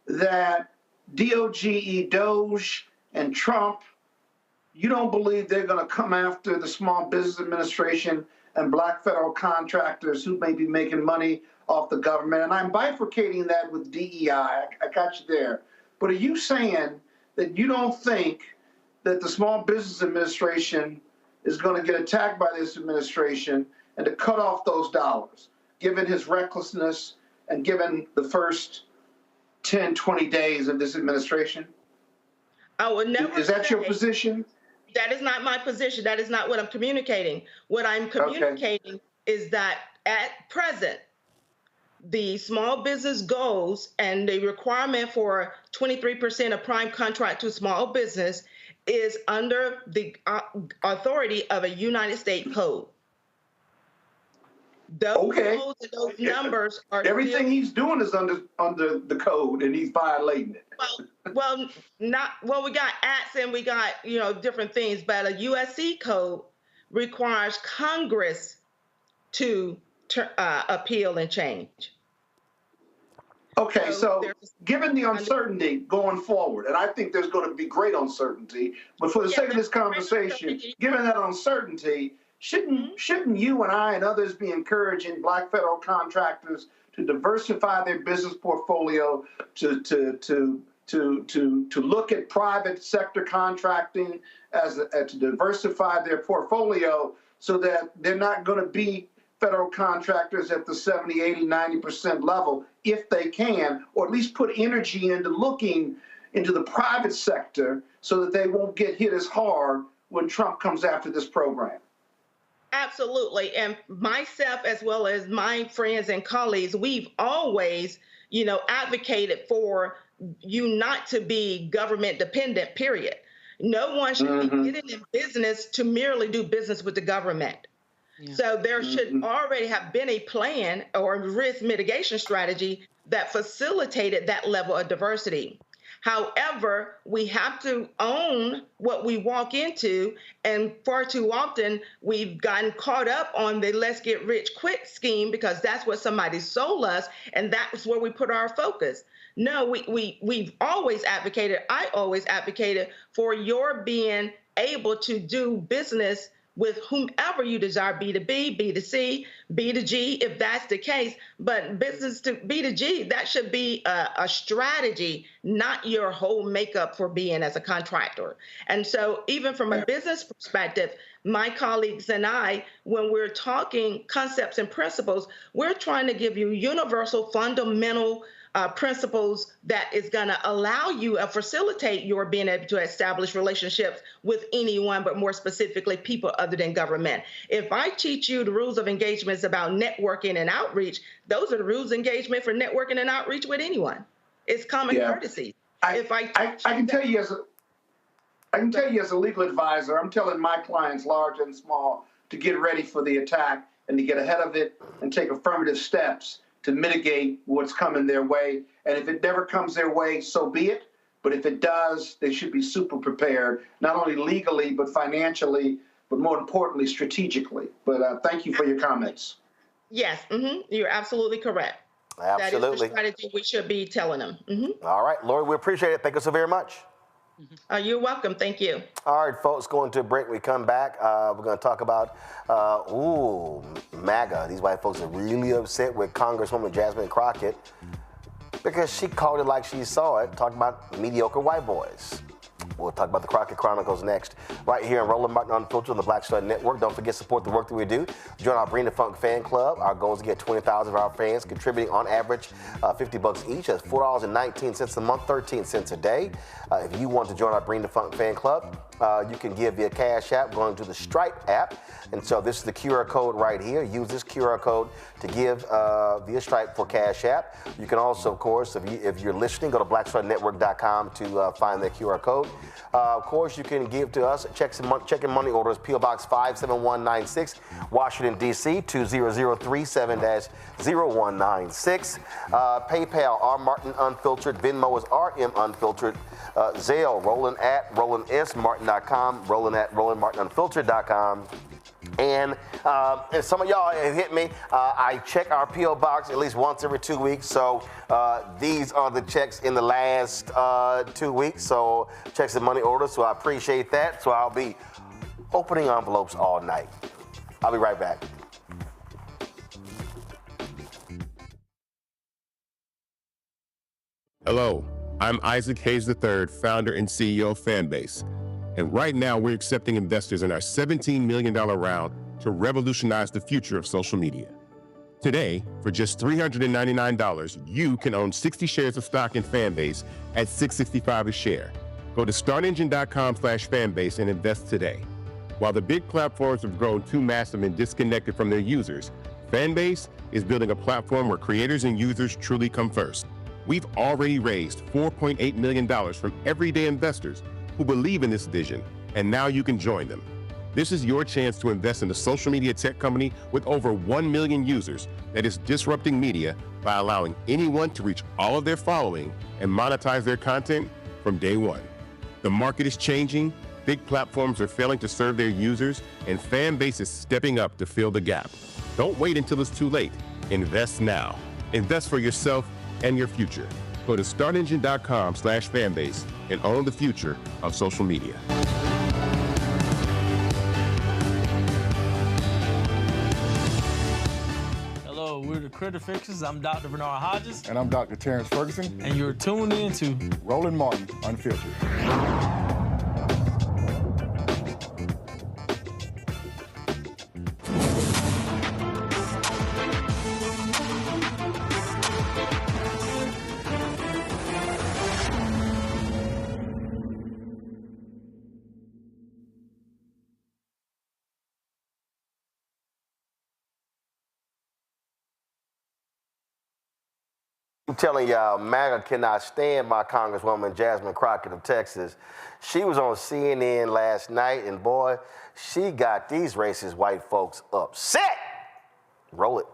that DOGE and Trump, you don't believe they're going to come after the Small Business Administration and black federal contractors who may be making money off the government? And I'm bifurcating that with DEI. I got you there. But are you saying that you don't think that the Small Business Administration is going to get attacked by this administration and to cut off those dollars, given his recklessness and given the first 10, 20 days of this administration? I would never. Is that your position? That is not my position. That is not what I'm communicating. What I'm communicating is that at present, the small business goals and the requirement for 23% of prime contract to small business is under the authority of a United States code. Those codes and those numbers are everything he's doing is under the code, and he's violating it. Well, we got acts and we got different things, but a USC code requires Congress to appeal and change. Okay, so given the uncertainty going forward, and I think there's going to be great uncertainty, but for the sake of this conversation, given that uncertainty, shouldn't you and I and others be encouraging black federal contractors to diversify their business portfolio, to look at private sector contracting to diversify their portfolio so that they're not going to be federal contractors at the 70, 80, 90% level if they can, or at least put energy into looking into the private sector so that they won't get hit as hard when Trump comes after this program? Absolutely. And myself, as well as my friends and colleagues, we've always, advocated for you not to be government dependent, period. No one should be getting in business to merely do business with the government. Yeah. So there should already have been a plan or risk mitigation strategy that facilitated that level of diversity. However, we have to own what we walk into, and far too often we've gotten caught up on the let's get rich quick scheme because that's what somebody sold us, and that's where we put our focus. No, we've always advocated, I always advocated for your being able to do business with whomever you desire, B2B, B2C, B2G, if that's the case. But business to B2G, that should be a strategy, not your whole makeup for being as a contractor. And so even from a business perspective, my colleagues and I, when we're talking concepts and principles, we're trying to give you universal, fundamental principles that is going to allow you and facilitate your being able to establish relationships with anyone, but more specifically people other than government. If I teach you the rules of engagements about networking and outreach, those are the rules of engagement for networking and outreach with anyone. It's common courtesy. I can tell you as a legal advisor, I'm telling my clients, large and small, to get ready for the attack and to get ahead of it and take affirmative steps to mitigate what's coming their way. And if it never comes their way, so be it. But if it does, they should be super prepared, not only legally, but financially, but more importantly, strategically. But thank you for your comments. Yes, you're absolutely correct. Absolutely. That is the strategy we should be telling them. All right, Lori, we appreciate it. Thank you so very much. You're welcome. Thank you. All right, folks, going to a break. When we come back, we're going to talk about, MAGA. These white folks are really upset with Congresswoman Jasmine Crockett because she called it like she saw it, talking about mediocre white boys. We'll talk about the Crockett Chronicles next, right here in Roland Martin Unfiltered on the Black Star Network. Don't forget, support the work that we do. Join our Bring the Funk fan club. Our goal is to get 20,000 of our fans contributing on average $50 each. That's $4.19 a month, 13 cents a day. If you want to join our Bring the Funk fan club, you can give via Cash App, going to the Stripe app. And so this is the QR code right here. Use this QR code to give via Stripe for Cash App. You can also, of course, if you're listening, go to blackstarnetwork.com to find that QR code. Of course, you can give to us check and money orders, P.O. Box 57196, Washington, D.C. 20037-0196. PayPal, R. Martin Unfiltered. Venmo is RM Unfiltered. Zelle, Roland at RolandSMartin.com, Roland at RolandMartinUnfiltered.com. And some of y'all have hit me. I check our P.O. Box at least once every 2 weeks. So these are the checks in the last 2 weeks. So checks and money orders. So I appreciate that. So I'll be opening envelopes all night. I'll be right back. Hello, I'm Isaac Hayes III, founder and CEO of Fanbase. And right now, we're accepting investors in our $17 million round to revolutionize the future of social media. Today, for just $399, you can own 60 shares of stock in Fanbase at $665 a share. Go to startengine.com/fanbase and invest today. While the big platforms have grown too massive and disconnected from their users, Fanbase is building a platform where creators and users truly come first. We've already raised $4.8 million from everyday investors who believe in this vision, and now you can join them. This is your chance to invest in a social media tech company with over 1 million users that is disrupting media by allowing anyone to reach all of their following and monetize their content from day one. The market is changing, big platforms are failing to serve their users, and Fanbase is stepping up to fill the gap. Don't wait until it's too late. Invest now. Invest for yourself and your future. Go to startengine.com/fanbase and own the future of social media. Hello, we're the Critter Fixers. I'm Dr. Bernard Hodges. And I'm Dr. Terrence Ferguson. And you're tuned in to Roland Martin Unfiltered. I'm telling y'all, MAGA cannot stand my Congresswoman Jasmine Crockett of Texas. She was on CNN last night, and boy, she got these racist white folks upset. Roll it.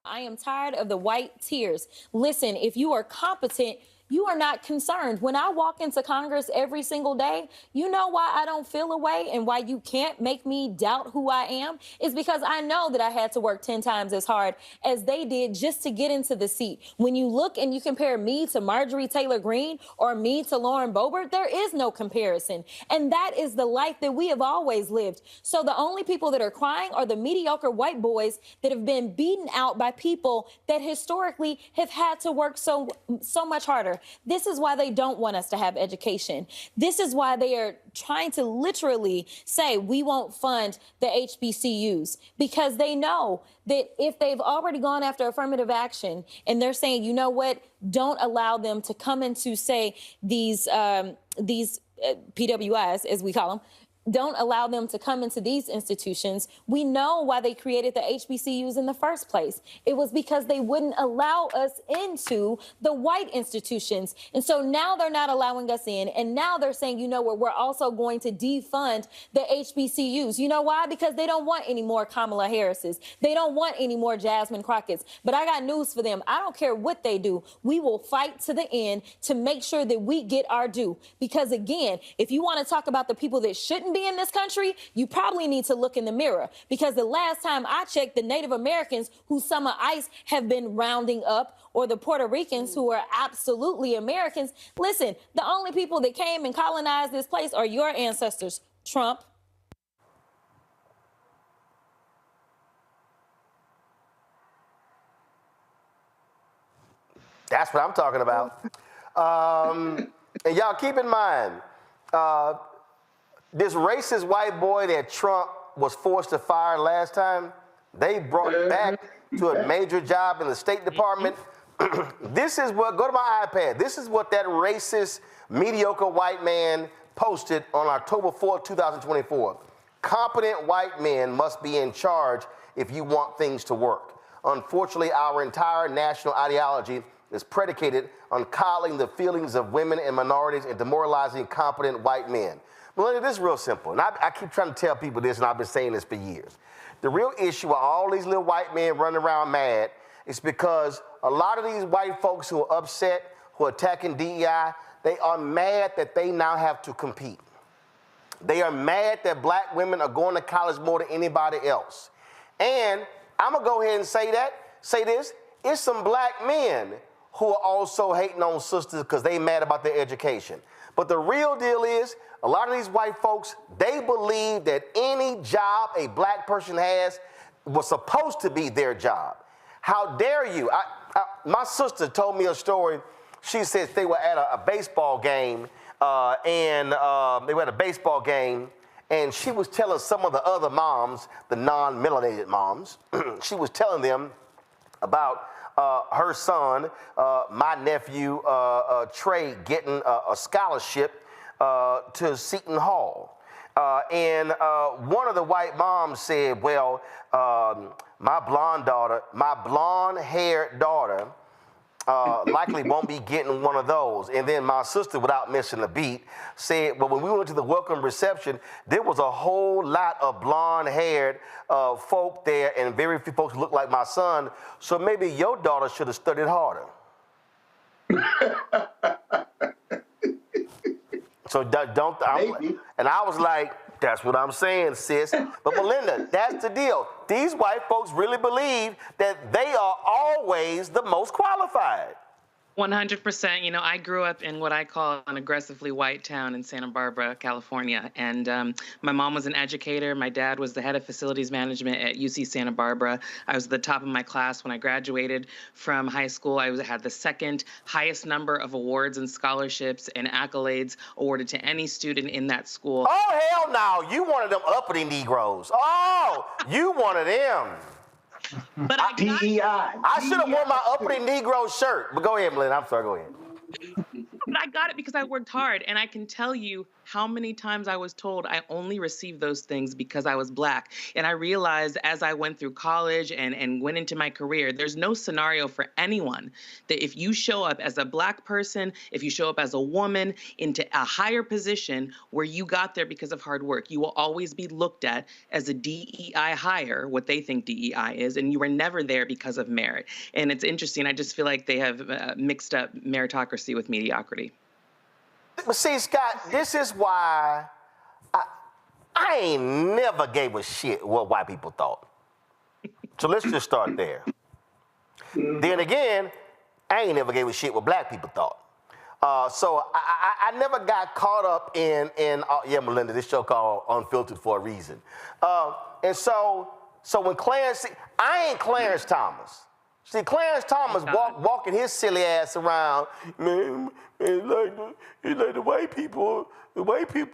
I am tired of the white tears. Listen, if you are competent, you are not concerned. When I walk into Congress every single day, you know why I don't feel a way and why you can't make me doubt who I am is because I know that I had to work 10 times as hard as they did just to get into the seat. When you look and you compare me to Marjorie Taylor Greene or me to Lauren Boebert, there is no comparison. And that is the life that we have always lived. So the only people that are crying are the mediocre white boys that have been beaten out by people that historically have had to work so much harder. This is why they don't want us to have education. This is why they are trying to literally say we won't fund the HBCUs, because they know that if they've already gone after affirmative action and they're saying, you know what, don't allow them to come into, say, these PWIs, as we call them, don't allow them to come into these institutions, we know why they created the HBCUs in the first place. It was because they wouldn't allow us into the white institutions. And so now they're not allowing us in. And now they're saying, you know what, we're also going to defund the HBCUs. You know why? Because they don't want any more Kamala Harrises. They don't want any more Jasmine Crockett's. But I got news for them. I don't care what they do. We will fight to the end to make sure that we get our due. Because again, if you want to talk about the people that shouldn't be in this country, you probably need to look in the mirror, because the last time I checked, the Native Americans who some of ICE have been rounding up, or the Puerto Ricans who are absolutely Americans, listen, the only people that came and colonized this place are your ancestors, Trump. That's what I'm talking about. And y'all keep in mind, this racist white boy that Trump was forced to fire last time, they brought back to a major job in the State Department. This is what, go to my iPad, this is what that racist, mediocre white man posted on October 4th, 2024. Competent white men must be in charge if you want things to work. Unfortunately, our entire national ideology is predicated on coddling the feelings of women and minorities and demoralizing competent white men. Melinda, this is real simple, and I keep trying to tell people this, and I've been saying this for years. The real issue with all these little white men running around mad is because a lot of these white folks who are upset, who are attacking DEI, they are mad that they now have to compete. They are mad that black women are going to college more than anybody else. And I'm gonna go ahead and say this, it's some black men who are also hating on sisters because they mad about their education. But the real deal is, a lot of these white folks, they believe that any job a black person has was supposed to be their job. How dare you? My sister told me a story. She said they were at a baseball game, and she was telling some of the other moms, the non-melanated moms, she was telling them about her son, my nephew, Trey, getting a scholarship to Seton Hall. And one of the white moms said, well, my blonde-haired daughter likely won't be getting one of those. And then my sister, without missing a beat, said, well, when we went to the welcome reception, there was a whole lot of blonde-haired folk there, and very few folks look like my son, so maybe your daughter should have studied harder. So and I was like, that's what I'm saying, sis. But Melinda, that's the deal. These white folks really believe that they are always the most qualified. 100%. You know, I grew up in what I call an aggressively white town in Santa Barbara, California. And my mom was an educator. My dad was the head of facilities management at UC Santa Barbara. I was at the top of my class when I graduated from high school. I had the second highest number of awards and scholarships and accolades awarded to any student in that school. Oh, hell no. You wanted them uppity Negroes. Oh, you wanted them. But DEI. I should have worn my uppity Negro shirt. But go ahead, Melinda. I'm sorry. Go ahead. But I got it because I worked hard, and I can tell you how many times I was told I only received those things because I was black. And I realized as I went through college and went into my career, there's no scenario for anyone that if you show up as a black person, if you show up as a woman into a higher position where you got there because of hard work, you will always be looked at as a DEI hire, what they think DEI is, and you were never there because of merit. And it's interesting. I just feel like they have mixed up meritocracy with mediocrity. But see, Scott, this is why I ain't never gave a shit what white people thought. So let's just start there. Then again, I ain't never gave a shit what black people thought. So I never got caught up in yeah, Melinda, this show called Unfiltered for a reason. And so when Clarence, I ain't Clarence Thomas. See, Clarence Thomas walking his silly ass around, man, it's like the white people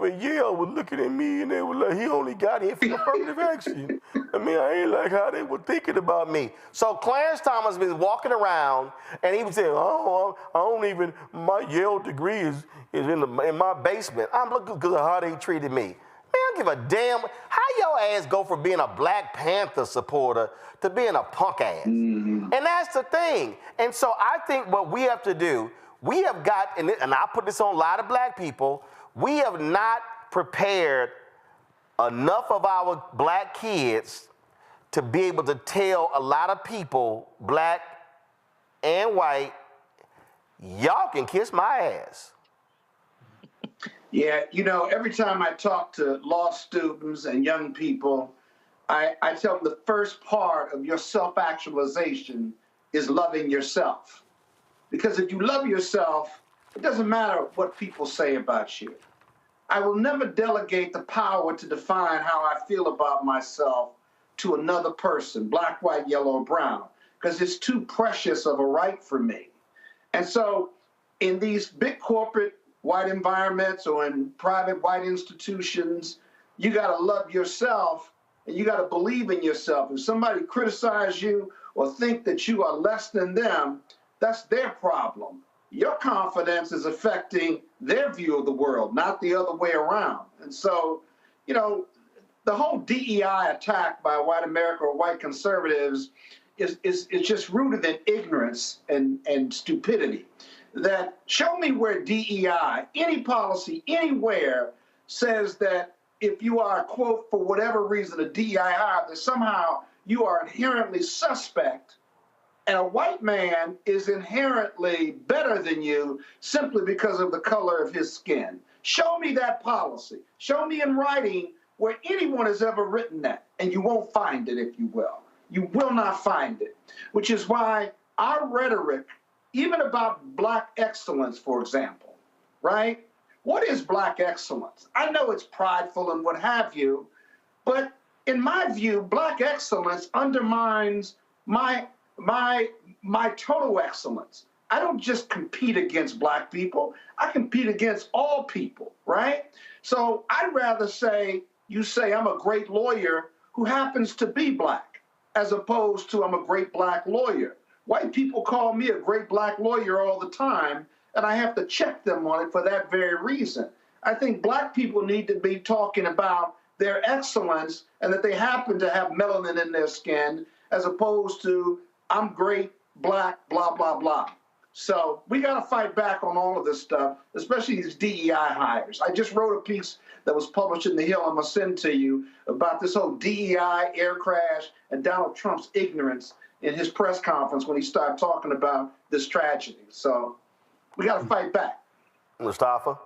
at Yale were looking at me and they were like, he only got here for affirmative action. I mean, I ain't like how they were thinking about me. So Clarence Thomas was walking around and he was saying, oh, I don't even, my Yale degree is in my basement. I'm looking because of how they treated me. Man, give a damn how your ass go from being a Black Panther supporter to being a punk ass. And that's the thing. And so I think what we have to do, we have got, and I put this on a lot of black people, we have not prepared enough of our black kids to be able to tell a lot of people, black and white, y'all can kiss my ass. Yeah, you know, every time I talk to law students and young people, I tell them the first part of your self-actualization is loving yourself. Because if you love yourself, it doesn't matter what people say about you. I will never delegate the power to define how I feel about myself to another person, black, white, yellow, or brown, because it's too precious of a right for me. And so in these big corporate white environments or in private white institutions, you got to love yourself and you got to believe in yourself. If somebody criticizes you or think that you are less than them, that's their problem. Your confidence is affecting their view of the world, not the other way around. And so, you know, the whole DEI attack by white America or white conservatives is just rooted in ignorance and stupidity. That show me where DEI, any policy, anywhere, says that if you are, quote, for whatever reason, a DEI hire, that somehow you are inherently suspect and a white man is inherently better than you simply because of the color of his skin. Show me that policy. Show me in writing where anyone has ever written that, and you won't find it, if you will. You will not find it, which is why our rhetoric, even about black excellence, for example, right? What is black excellence? I know it's prideful and what have you, but in my view, black excellence undermines my total excellence. I don't just compete against black people. I compete against all people, right? So I'd rather you say I'm a great lawyer who happens to be black, as opposed to I'm a great black lawyer. White people call me a great black lawyer all the time, and I have to check them on it for that very reason. I think black people need to be talking about their excellence and that they happen to have melanin in their skin, as opposed to I'm great, black, blah, blah, blah. So we got to fight back on all of this stuff, especially these DEI hires. I just wrote a piece that was published in The Hill I'm going to send to you about this whole DEI air crash and Donald Trump's ignorance in his press conference when he started talking about this tragedy. So we got to fight back. Mustafa?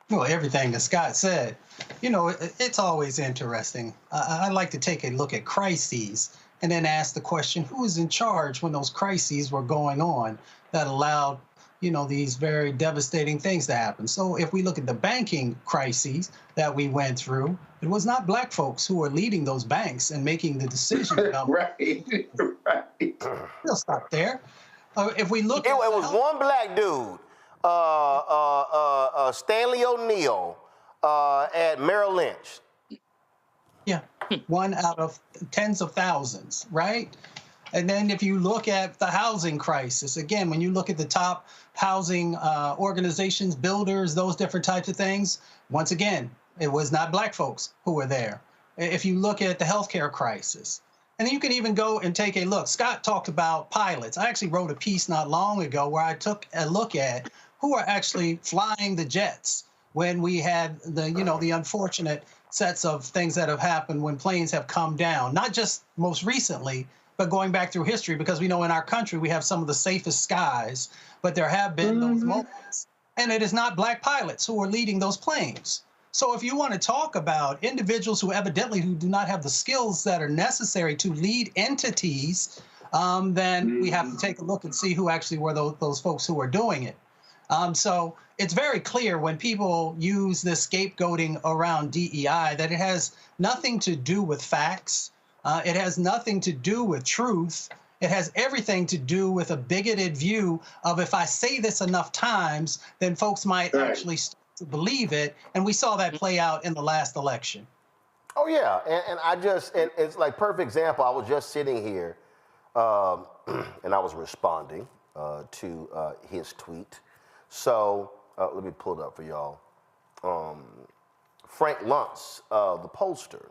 Well, everything that Scott said, you know, it's always interesting. I like to take a look at crises and then ask the question, who was in charge when those crises were going on that allowed, you know, these very devastating things to happen? So if we look at the banking crises that we went through, it was not black folks who were leading those banks and making the decisions. Right. We'll stop there. If we look it was one black dude, Stanley O'Neill at Merrill Lynch. Yeah, one out of tens of thousands, right? And then if you look at the housing crisis, again, when you look at the top housing organizations, builders, those different types of things, once again, it was not black folks who were there. If you look at the healthcare crisis, and then you can even go and take a look. Scott talked about pilots. I actually wrote a piece not long ago where I took a look at who are actually flying the jets when we had the, you know, the unfortunate sets of things that have happened when planes have come down, not just most recently, but going back through history, because we know in our country we have some of the safest skies, but there have been those moments. And it is not black pilots who are leading those planes. So if you want to talk about individuals who do not have the skills that are necessary to lead entities, then we have to take a look and see who actually were those folks who were doing it. So it's very clear when people use this scapegoating around DEI that it has nothing to do with facts. It has nothing to do with truth. It has everything to do with a bigoted view of if I say this enough times, then folks might actually start to believe it. And we saw that play out in the last election. Oh, yeah. And it's like perfect example. I was just sitting here and I was responding to his tweet. So let me pull it up for y'all. Frank Luntz, the pollster,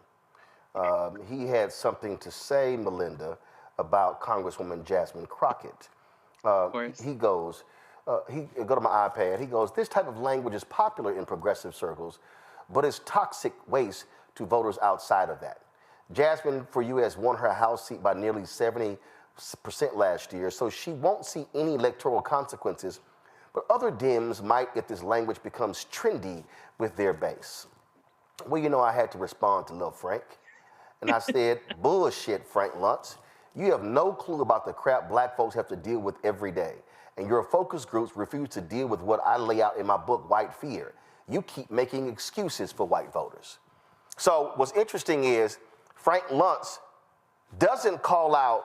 he had something to say, Melinda, about Congresswoman Jasmine Crockett. He goes, go to my iPad, he goes, this type of language is popular in progressive circles, but it's toxic waste to voters outside of that. Jasmine, for you, has won her House seat by nearly 70% last year, so she won't see any electoral consequences, but other Dems might if this language becomes trendy with their base. Well, you know, I had to respond to Lil Frank, and I said, bullshit, Frank Luntz. You have no clue about the crap black folks have to deal with every day, and your focus groups refuse to deal with what I lay out in my book, White Fear. You keep making excuses for white voters. So what's interesting is Frank Luntz doesn't call out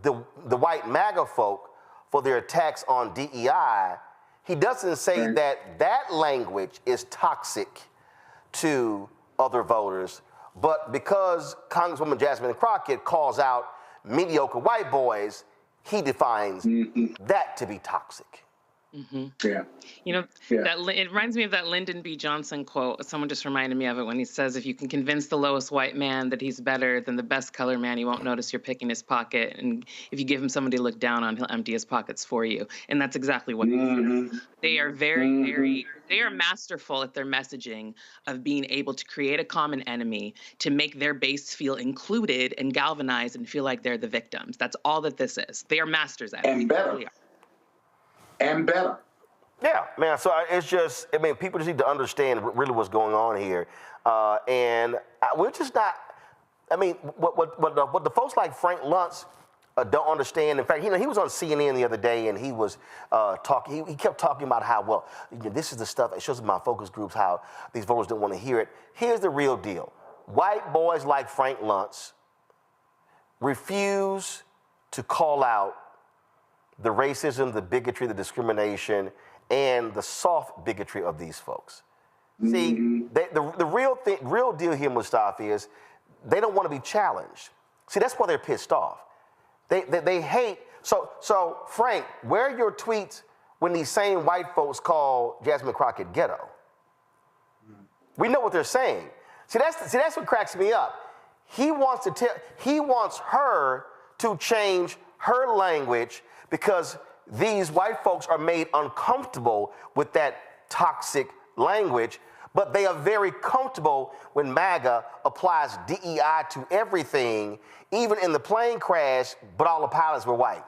the white MAGA folk for their attacks on DEI. He doesn't say that language is toxic to other voters, but because Congresswoman Jasmine Crockett calls out mediocre white boys, he defines that to be toxic. You know, it reminds me of that Lyndon B. Johnson quote. Someone just reminded me of it when he says, if you can convince the lowest white man that he's better than the best colored man, he won't notice you're picking his pocket. And if you give him somebody to look down on, he'll empty his pockets for you. And that's exactly what they are. They are masterful at their messaging of being able to create a common enemy to make their base feel included and galvanized and feel like they're the victims. That's all that this is. They are masters at it. And better. Really are. And better. Yeah, man. So it's just, I mean, people just need to understand really what's going on here. And we're just not, I mean, what the folks like Frank Luntz don't understand. In fact, you know, he was on CNN the other day and he was talking, he kept talking about how, well, you know, this is the stuff, it shows in my focus groups how these voters don't want to hear it. Here's the real deal. White boys like Frank Luntz refuse to call out the racism, the bigotry, the discrimination, and the soft bigotry of these folks. See, the real deal here, Mustafa, is they don't want to be challenged. See, that's why they're pissed off. They hate. So Frank, where are your tweets when these same white folks call Jasmine Crockett ghetto? We know what they're saying. See, that's what cracks me up. He wants her to change her language because these white folks are made uncomfortable with that toxic language, but they are very comfortable when MAGA applies DEI to everything, even in the plane crash, but all the pilots were white.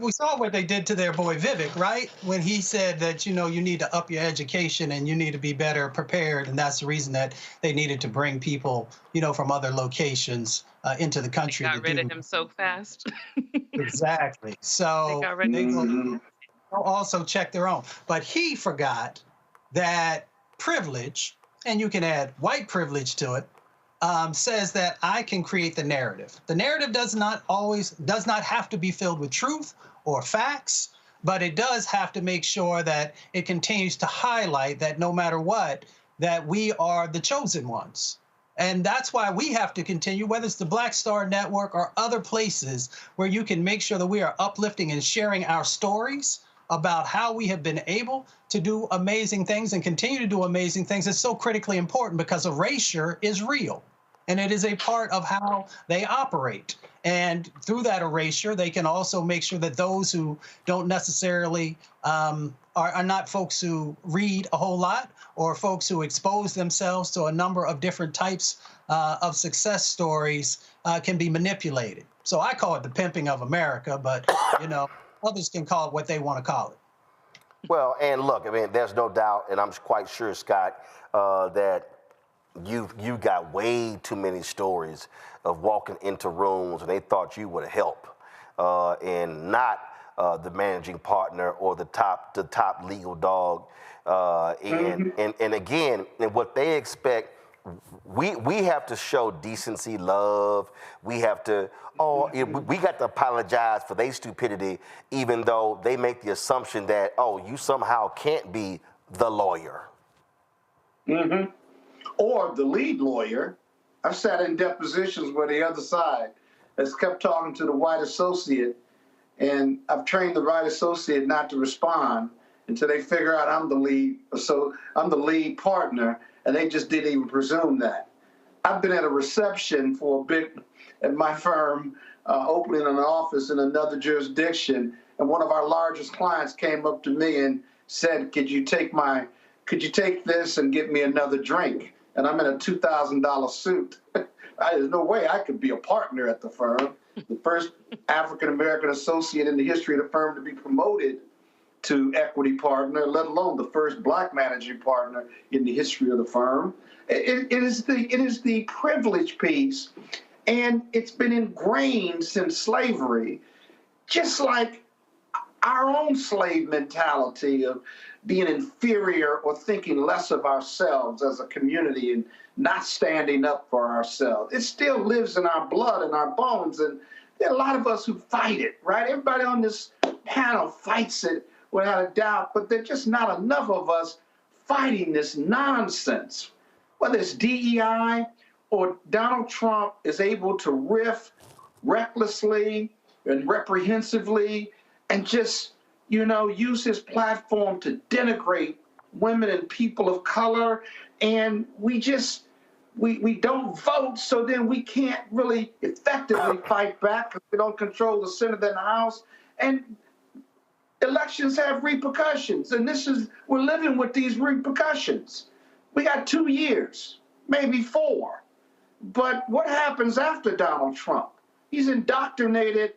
We saw what they did to their boy Vivek, right? When he said that, you know, you need to up your education and you need to be better prepared. And that's the reason that they needed to bring people, you know, from other locations into the country. They got rid of him so fast. Exactly. So they will also check their own. But he forgot that privilege, and you can add white privilege to it, says that I can create the narrative. The narrative does not have to be filled with truth or facts, but it does have to make sure that it continues to highlight that no matter what, that we are the chosen ones. And that's why we have to continue, whether it's the Black Star Network or other places where you can make sure that we are uplifting and sharing our stories about how we have been able to do amazing things and continue to do amazing things. It's so critically important because erasure is real. And it is a part of how they operate. And through that erasure, they can also make sure that those who don't necessarily are not folks who read a whole lot or folks who expose themselves to a number of different types of success stories can be manipulated. So I call it the pimping of America, but, you know, others can call it what they want to call it. Well, and look, I mean, there's no doubt, and I'm quite sure, Scott, that you got way too many stories of walking into rooms and they thought you would help, and not the managing partner or the top legal dog, and again, and what they expect. We have to show decency, love. We have to, we got to apologize for their stupidity, even though they make the assumption that, you somehow can't be the lawyer. Or the lead lawyer. I've sat in depositions where the other side has kept talking to the white associate, and I've trained the white associate not to respond, until they figure out I'm the lead. So I'm the lead partner, and they just didn't even presume that. I've been at a reception for a bit at my firm, opening an office in another jurisdiction, and one of our largest clients came up to me and said, could you take this and get me another drink? And I'm in a $2,000 suit. There's no way I could be a partner at the firm. The first African-American associate in the history of the firm to be promoted to equity partner, let alone the first black managing partner in the history of the firm. It is the privilege piece, and it's been ingrained since slavery, just like our own slave mentality of being inferior or thinking less of ourselves as a community and not standing up for ourselves. It still lives in our blood and our bones, and there are a lot of us who fight it, right? Everybody on this panel fights it without a doubt, but there's just not enough of us fighting this nonsense. Whether it's DEI or Donald Trump is able to riff recklessly and reprehensively and just, use his platform to denigrate women and people of color. And we don't vote, so then we can't really effectively fight back because we don't control the Senate and the House. And elections have repercussions, and we're living with these repercussions. We got 2 years, maybe 4. But what happens after Donald Trump? He's indoctrinated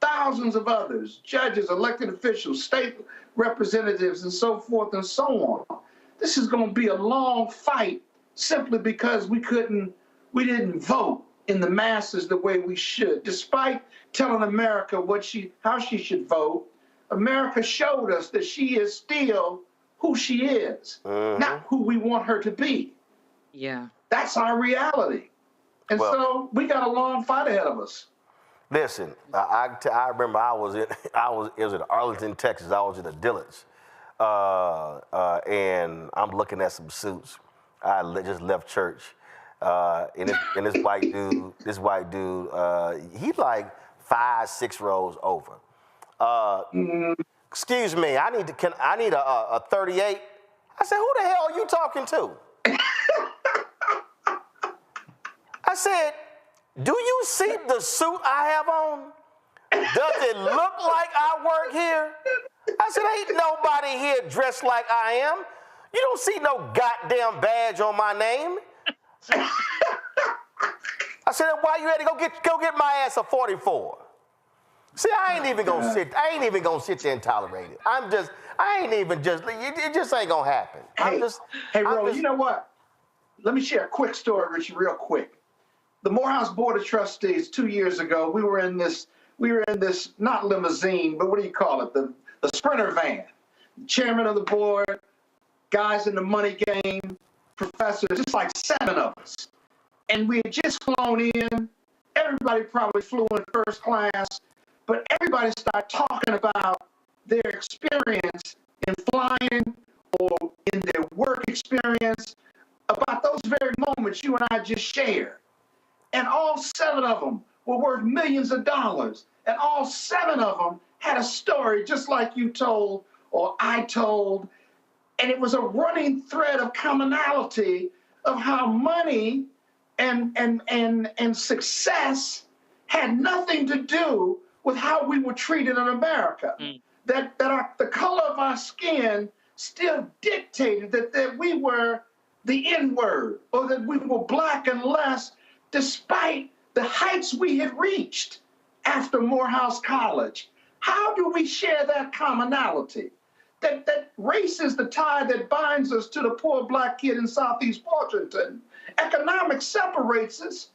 thousands of others, judges, elected officials, state representatives, and so forth and so on. This is going to be a long fight simply because we didn't vote in the masses the way we should. Despite telling America how she should vote, America showed us that she is still who she is, not who we want her to be. Yeah. That's our reality. And so we got a long fight ahead of us. Listen, I remember it was in Arlington, Texas. I was in a Dillard's, and I'm looking at some suits. I just left church, and this white dude, he's like 5-6 rows over. Excuse me, I need a 38. I said, who the hell are you talking to? I said, do you see the suit I have on? Does it look like I work here? I said, ain't nobody here dressed like I am. You don't see no goddamn badge on my name. I said, why you had to go get my ass a 44? See, I ain't even gonna sit there and tolerate it. It just ain't gonna happen. Hey, Roland, you know what? Let me share a quick story with you real quick. The Morehouse Board of Trustees 2 years ago, we were in this not limousine, but what do you call it? The Sprinter van. Chairman of the board, guys in the money game, professors, just like 7 of us. And we had just flown in. Everybody probably flew in first class, but everybody started talking about their experience in flying or in their work experience, about those very moments you and I just shared. And all 7 of them were worth millions of dollars. And all 7 of them had a story just like you told or I told. And it was a running thread of commonality of how money and success had nothing to do with how we were treated in America. That the color of our skin still dictated that we were the N-word or that we were black and less, despite the heights we had reached after Morehouse College. How do we share that commonality? That race is the tie that binds us to the poor black kid in Southeast Washington. Economics separates us,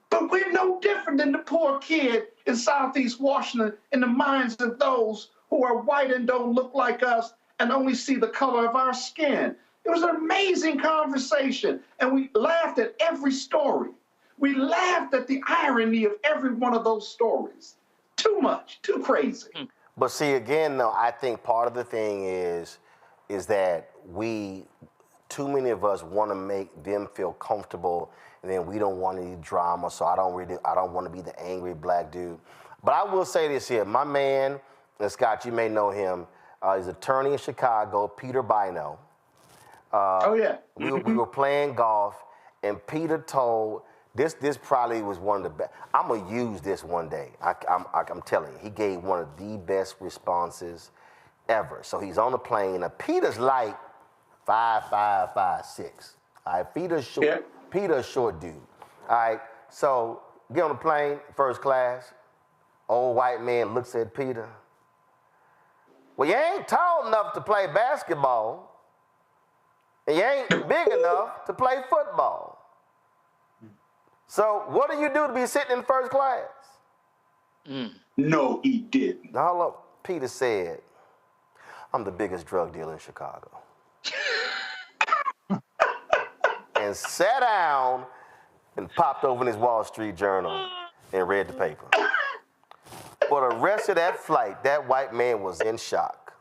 but we're no different than the poor kid in Southeast Washington in the minds of those who are white and don't look like us and only see the color of our skin. It was an amazing conversation, and we laughed at every story. We laughed at the irony of every one of those stories. Too much, too crazy. But see, again, though, I think part of the thing is that too many of us want to make them feel comfortable, and then we don't want any drama, so I don't want to be the angry black dude. But I will say this here, my man, and Scott, you may know him, He's an attorney in Chicago, Peter Bino. Oh, yeah. We were playing golf, and Peter told, this probably was one of the best. I'm going to use this one day. I'm telling you, he gave one of the best responses ever. So he's on the plane. Now, Peter's like 5'5", 5'6". All right, Peter's short. Yeah. Peter's a short dude. All right, so get on the plane, first class. Old white man looks at Peter. Well, you ain't tall enough to play basketball. And you ain't big enough to play football. So what do you do to be sitting in first class? No, he didn't. Now, hold up. Peter said, I'm the biggest drug dealer in Chicago. And sat down and popped open his Wall Street Journal and read the paper. For the rest of that flight, that white man was in shock.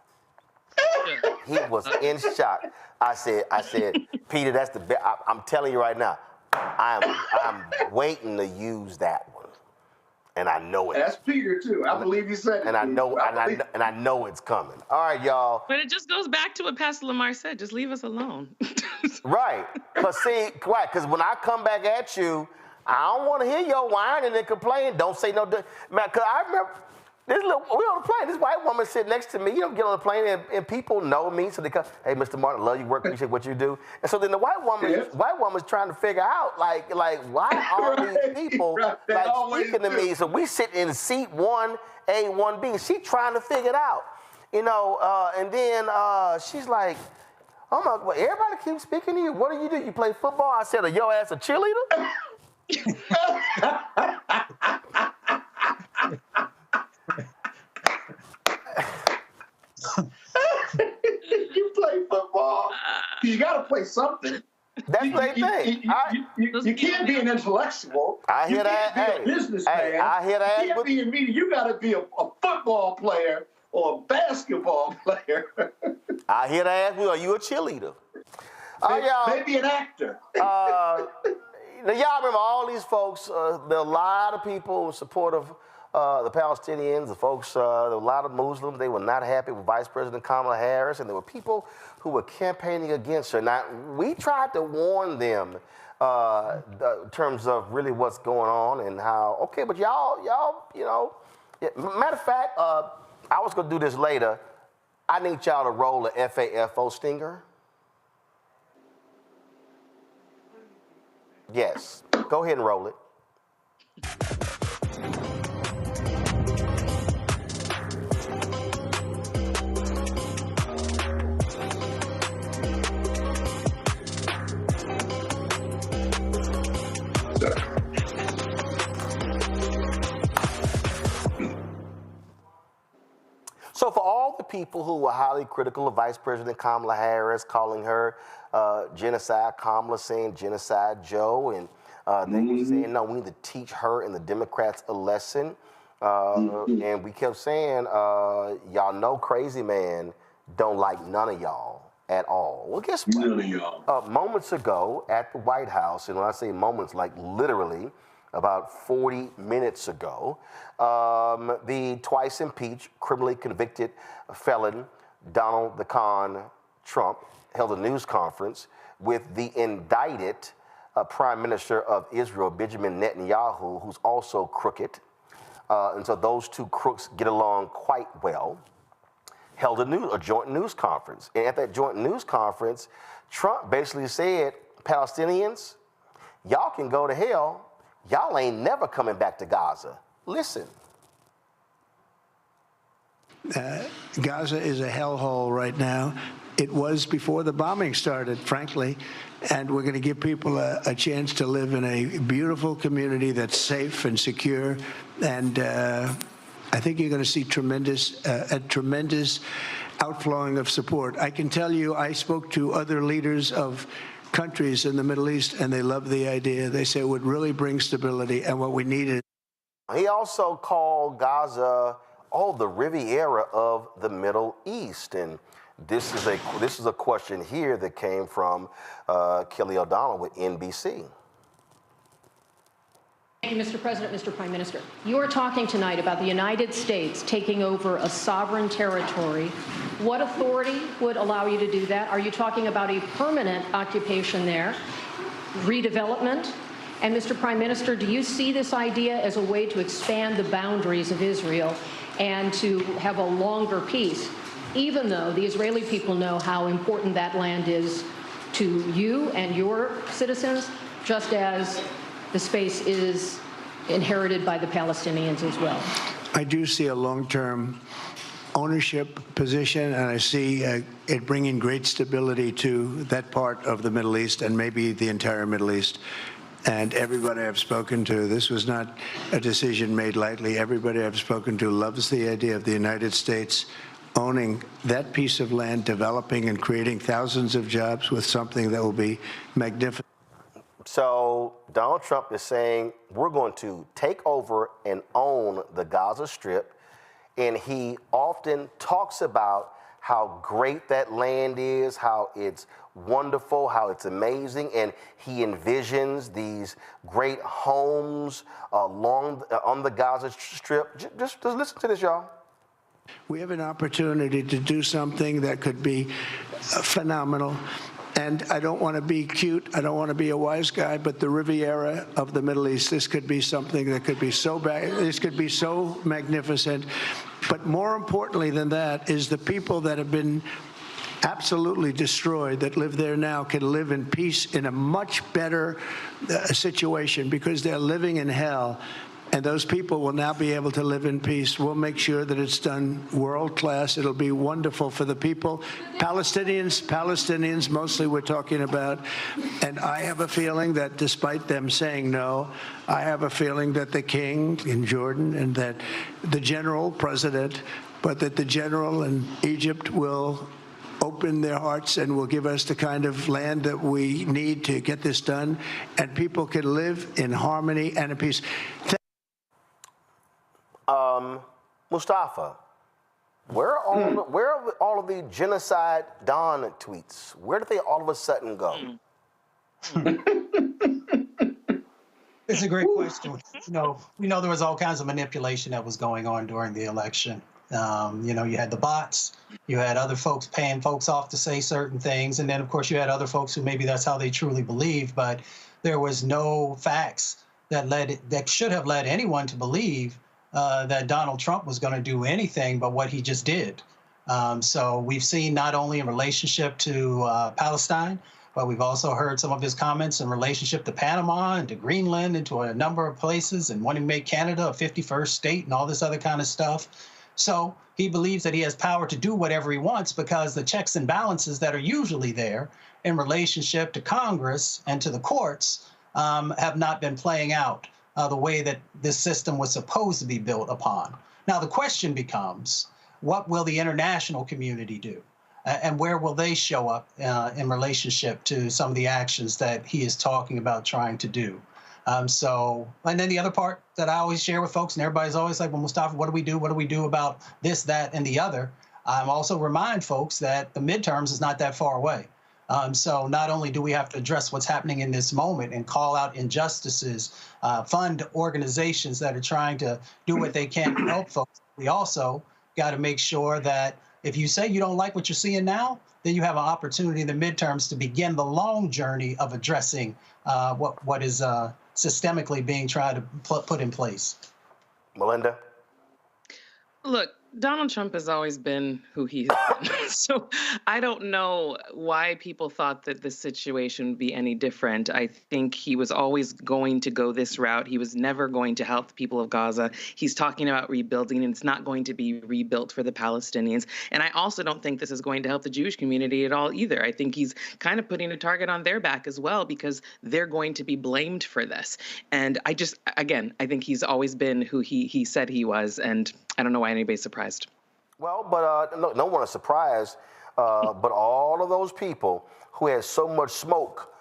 He was in shock. I said, Peter, that's the best. I'm telling you right now, I'm waiting to use that one, and I know it. That's Peter too. I believe you said it. And I know it's coming. All right, y'all. But it just goes back to what Pastor Lamar said. Just leave us alone. Right. Because when I come back at you, I don't want to hear your whining and complaining. Don't say no. Man, because I remember we on the plane. This white woman sitting next to me. You don't get on the plane and people know me, so they come, hey, Mr. Martin, love your work, appreciate what you do. And so then the white woman's trying to figure out like why are these people speaking to me? So we sit in seat 1A, 1B. She trying to figure it out, and then she's like, oh my, well, everybody keeps speaking to you. What do? You play football? I said, are your ass a cheerleader? You play football. You got to play something. That's the thing. You can't be an intellectual. I hear that. You can't be a businessman. I hear that. You can't be a media. You got to be a football player or a basketball player. I hear that. Well, are you a cheerleader? Maybe an actor. Now, y'all remember all these folks. There are a lot of people in support of the Palestinians, the folks, there were a lot of Muslims. They were not happy with Vice President Kamala Harris, and there were people who were campaigning against her. Now, we tried to warn them in terms of really what's going on and how, okay, but y'all, matter of fact, I was going to do this later. I need y'all to roll a FAFO stinger. Yes, go ahead and roll it. So for all the people who were highly critical of Vice President Kamala Harris, calling her genocide Kamala, saying genocide Joe, and they were saying, no, we need to teach her and the Democrats a lesson. And we kept saying, y'all know Crazy Man don't like none of y'all at all. Well, guess what? None of y'all. Moments ago at the White House, and when I say moments, like literally, about 40 minutes ago, the twice impeached, criminally convicted felon Donald the Con Trump held a news conference with the indicted Prime Minister of Israel, Benjamin Netanyahu, who's also crooked. And so those two crooks get along quite well. Held a joint news conference. And at that joint news conference, Trump basically said, Palestinians, y'all can go to hell. Y'all ain't never coming back to Gaza. Listen. Gaza is a hellhole right now. It was before the bombing started, frankly, and we're going to give people a chance to live in a beautiful community that's safe and secure, and I think you're going to see a tremendous outflowing of support. I can tell you, I spoke to other leaders of countries in the Middle East, and they love the idea. They say it would really bring stability, and what we need is. He also called Gaza, the Riviera of the Middle East, and this is a question here that came from Kelly O'Donnell with NBC. Thank you, Mr. President, Mr. Prime Minister. You are talking tonight about the United States taking over a sovereign territory. What authority would allow you to do that? Are you talking about a permanent occupation there, redevelopment? And Mr. Prime Minister, do you see this idea as a way to expand the boundaries of Israel and to have a longer peace, even though the Israeli people know how important that land is to you and your citizens, just as the space is inherited by the Palestinians as well? I do see a long-term ownership position, and I see it bringing great stability to that part of the Middle East and maybe the entire Middle East. And everybody I've spoken to, this was not a decision made lightly. Everybody I've spoken to loves the idea of the United States owning that piece of land, developing and creating thousands of jobs with something that will be magnificent. So Donald Trump is saying we're going to take over and own the Gaza Strip, and he often talks about how great that land is, how it's wonderful, how it's amazing, and he envisions these great homes on the Gaza Strip. Just listen to this, y'all. We have an opportunity to do something that could be phenomenal. And I don't want to be cute, I don't want to be a wise guy, but the Riviera of the Middle East, this could be something that could be so this could be so magnificent. But more importantly than that is the people that have been absolutely destroyed that live there now can live in peace in a much better situation, because they're living in hell. And those people will now be able to live in peace. We'll make sure that it's done world class. It'll be wonderful for the people. Palestinians mostly we're talking about. And I have a feeling that despite them saying no, I have a feeling that the king in Jordan and that the general president, but that the general in Egypt will open their hearts and will give us the kind of land that we need to get this done. And people can live in harmony and in peace. Mustafa, where are all of the genocide Don tweets? Where did they all of a sudden go? It's a great question. We know there was all kinds of manipulation that was going on during the election. You had the bots, you had other folks paying folks off to say certain things, and then of course you had other folks who maybe that's how they truly believe, but there was no facts that should have led anyone to believe that Donald Trump was going to do anything but what he just did. So we've seen not only in relationship to Palestine, but we've also heard some of his comments in relationship to Panama and to Greenland and to a number of places, and wanting to make Canada a 51st state and all this other kind of stuff. So he believes that he has power to do whatever he wants because the checks and balances that are usually there in relationship to Congress and to the courts have not been playing out the way that this system was supposed to be built upon. Now, the question becomes, what will the international community do? And where will they show up in relationship to some of the actions that he is talking about trying to do? And then the other part that I always share with folks, and everybody's always like, well, Mustafa, what do we do? What do we do about this, that, and the other? I also remind folks that the midterms is not that far away. So not only do we have to address what's happening in this moment and call out injustices, fund organizations that are trying to do what they can to help folks, we also got to make sure that if you say you don't like what you're seeing now, then you have an opportunity in the midterms to begin the long journey of addressing what is systemically being tried to put in place. Melinda? Look, Donald Trump has always been who he has been. So I don't know why people thought that this situation would be any different. I think he was always going to go this route. He was never going to help the people of Gaza. He's talking about rebuilding, and it's not going to be rebuilt for the Palestinians. And I also don't think this is going to help the Jewish community at all either. I think he's kind of putting a target on their back as well, because they're going to be blamed for this. And I think he's always been who he said he was, and I don't know why anybody's surprised. Well, but no one is surprised, but all of those people who had so much smoke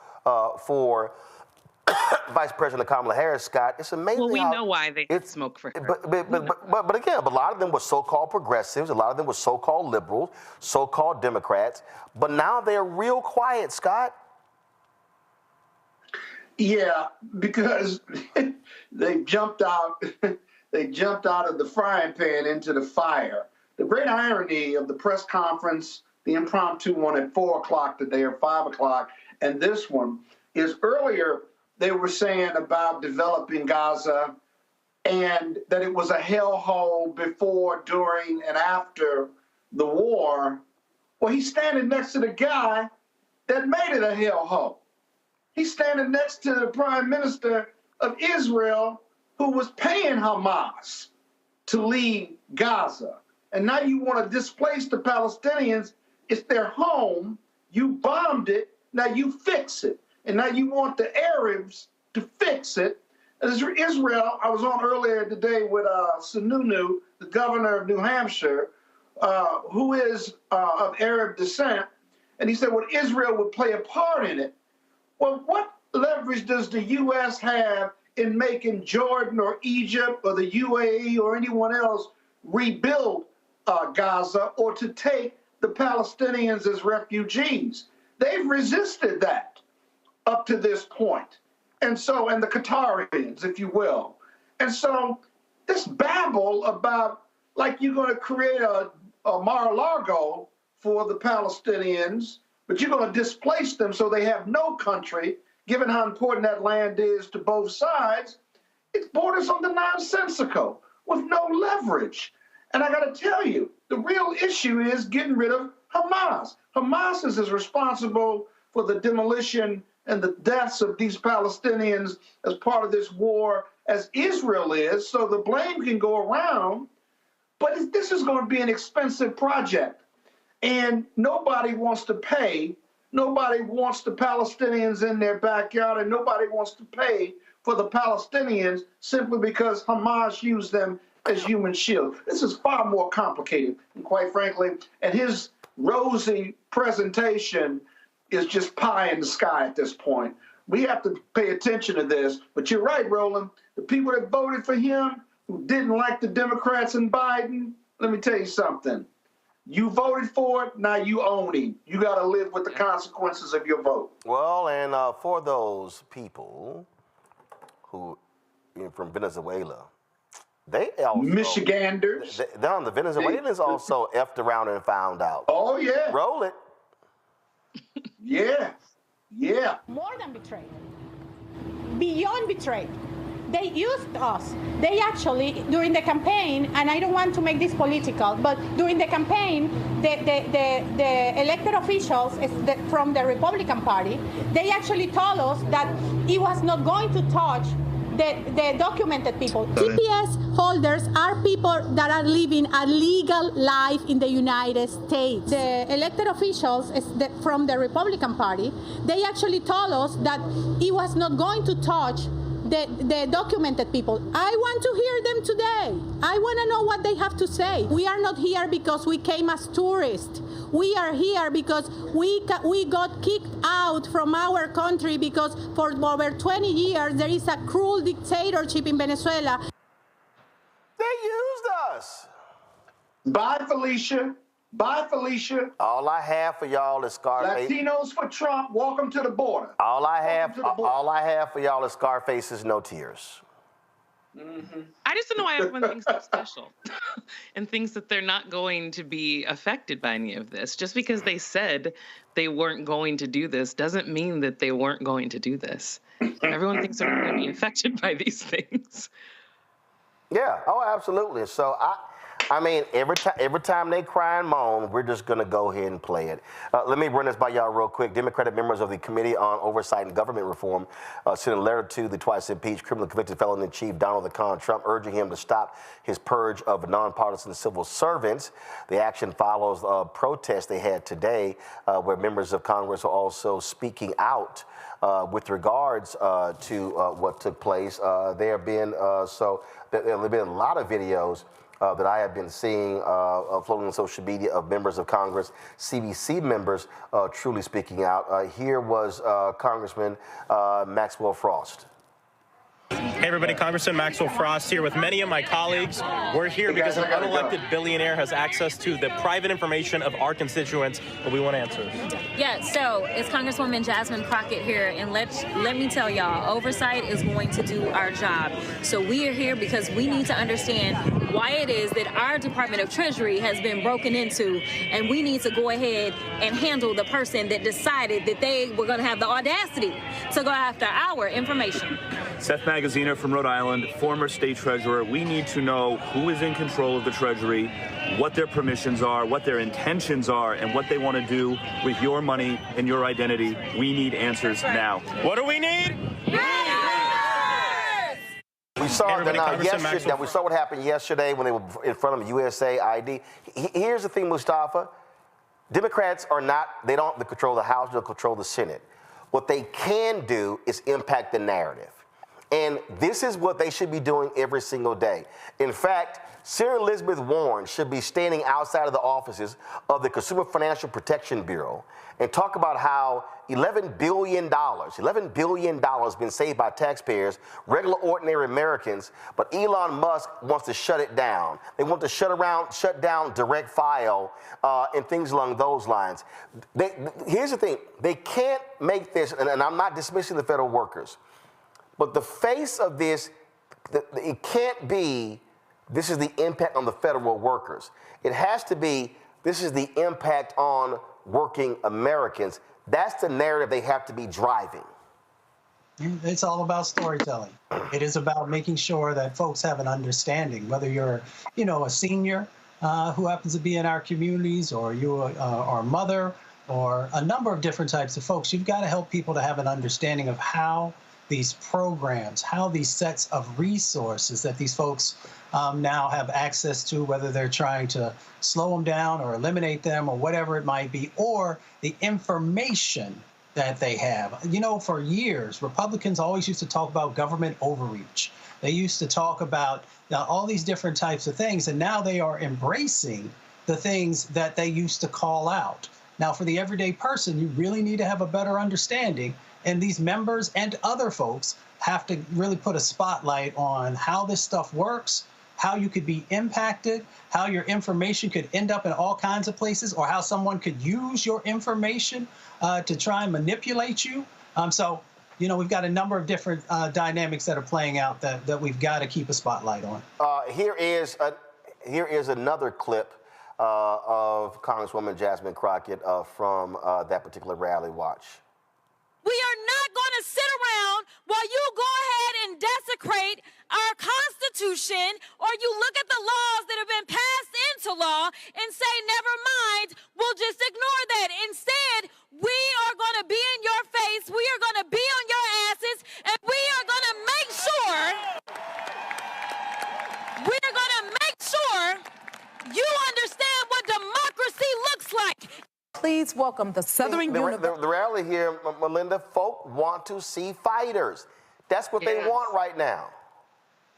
for Vice President Kamala Harris, Scott, it's amazing. Well, we know why they had smoke for her. But again, a lot of them were so-called progressives, a lot of them were so-called liberals, so-called Democrats, but now they're real quiet, Scott. Yeah, because they jumped out. They jumped out of the frying pan into the fire. The great irony of the press conference, the impromptu one at 4 o'clock today or 5 o'clock, and this one is earlier they were saying about developing Gaza and that it was a hellhole before, during, and after the war. Well, he's standing next to the guy that made it a hellhole. He's standing next to the prime minister of Israel who was paying Hamas to leave Gaza. And now you want to displace the Palestinians. It's their home. You bombed it. Now you fix it. And now you want the Arabs to fix it. As Israel, I was on earlier today with Sununu, the governor of New Hampshire, who is of Arab descent. And he said, well, Israel would play a part in it. Well, what leverage does the U.S. have in making Jordan or Egypt or the UAE or anyone else rebuild Gaza or to take the Palestinians as refugees? They've resisted that up to this point. And so, and the Qatarians, if you will. And so this babble about like you're going to create a Mar-a-Lago for the Palestinians, but you're going to displace them so they have no country, given how important that land is to both sides, it borders on the nonsensical with no leverage. And I got to tell you, the real issue is getting rid of Hamas. Hamas is as responsible for the demolition and the deaths of these Palestinians as part of this war as Israel is, so the blame can go around. But this is going to be an expensive project, and nobody wants to pay. Nobody wants the Palestinians in their backyard, and nobody wants to pay for the Palestinians simply because Hamas used them as human shields. This is far more complicated, and quite frankly, and his rosy presentation is just pie in the sky at this point. We have to pay attention to this. But you're right, Roland. The people that voted for him, who didn't like the Democrats and Biden, let me tell you something. You voted for it, now you own him. You got to live with the consequences of your vote. Well, and for those people who, from Venezuela, they also... Michiganders. The Venezuelans also effed around and found out. Oh, yeah. Roll it. Yeah. Yeah. More than betrayed. Beyond betrayed. They used us. They actually, during the campaign, and I don't want to make this political, but during the campaign, the elected officials from the Republican Party, they actually told us that it was not going to touch the documented people. TPS holders are people that are living a legal life in the United States. The elected officials from the Republican Party, they actually told us that it was not going to touch the documented people. I want to hear them today. I want to know what they have to say. We are not here because we came as tourists. We are here because we got kicked out from our country because for over 20 years there is a cruel dictatorship in Venezuela. They used us. Bye, Felicia. Bye, Felicia. All I have for y'all is Scarface. Latinos for Trump. Welcome to the border. All I have for y'all is Scarfaces, no tears. Mm-hmm. I just don't know why everyone thinks they're special and thinks that they're not going to be affected by any of this. Just because they said they weren't going to do this doesn't mean that they weren't going to do this. Everyone thinks they're going to be affected by these things. Yeah. Oh, absolutely. So I mean, every time they cry and moan, we're just going to go ahead and play it. Let me run this by y'all real quick. Democratic members of the Committee on Oversight and Government Reform sent a letter to the twice impeached criminally convicted felon in chief Donald Trump, urging him to stop his purge of nonpartisan civil servants. The action follows a protest they had today where members of Congress are also speaking out with regards to what took place. There have been a lot of videos that I have been seeing floating on social media of members of Congress, CBC members truly speaking out. Here was Congressman Maxwell Frost. Hey everybody, Congressman Maxwell Frost here with many of my colleagues. We're here because an unelected billionaire has access to the private information of our constituents, and we want answers. Yeah, so it's Congresswoman Jasmine Crockett here, and let me tell y'all, oversight is going to do our job. So we are here because we need to understand why it is that our Department of Treasury has been broken into, and we need to go ahead and handle the person that decided that they were going to have the audacity to go after our information. Seth Magaziner from Rhode Island, former state treasurer. We need to know who is in control of the Treasury, what their permissions are, what their intentions are, and what they want to do with your money and your identity. We need answers now. What do we need? We saw yesterday. We saw what happened yesterday when they were in front of USAID. Here's the thing, Mustafa. Democrats are not. They don't control the House. They don't control the Senate. What they can do is impact the narrative. And this is what they should be doing every single day. In fact, Senator Elizabeth Warren should be standing outside of the offices of the Consumer Financial Protection Bureau and talk about how $11 billion has been saved by taxpayers, regular, ordinary Americans, but Elon Musk wants to shut it down. They want to shut down direct file and things along those lines. Here's the thing. They can't make this, and I'm not dismissing the federal workers, but the face of this, it can't be, this is the impact on the federal workers. It has to be, this is the impact on working Americans. That's the narrative they have to be driving. It's all about storytelling. It is about making sure that folks have an understanding, whether you're, a senior who happens to be in our communities, or you are a mother, or a number of different types of folks. You've got to help people to have an understanding of how these programs, how these sets of resources that these folks now have access to, whether they're trying to slow them down or eliminate them or whatever it might be, or the information that they have. For years, Republicans always used to talk about government overreach. They used to talk about all these different types of things, and now they are embracing the things that they used to call out. Now, for the everyday person, you really need to have a better understanding. And these members and other folks have to really put a spotlight on how this stuff works, how you could be impacted, how your information could end up in all kinds of places, or how someone could use your information to try and manipulate you. We've got a number of different dynamics that are playing out that we've got to keep a spotlight on. Here is another clip of Congresswoman Jasmine Crockett from that particular rally. Watch. We are not going to sit around while you go ahead and desecrate our Constitution, or you look at the laws that have been passed into law and say, never mind, we'll just ignore that. Instead, we are going to be in your face, we are going to be on your asses, and we are going to make sure you understand what democracy looks like. Please welcome the Southern University. The rally here, Melinda, folk want to see fighters. That's what they want right now.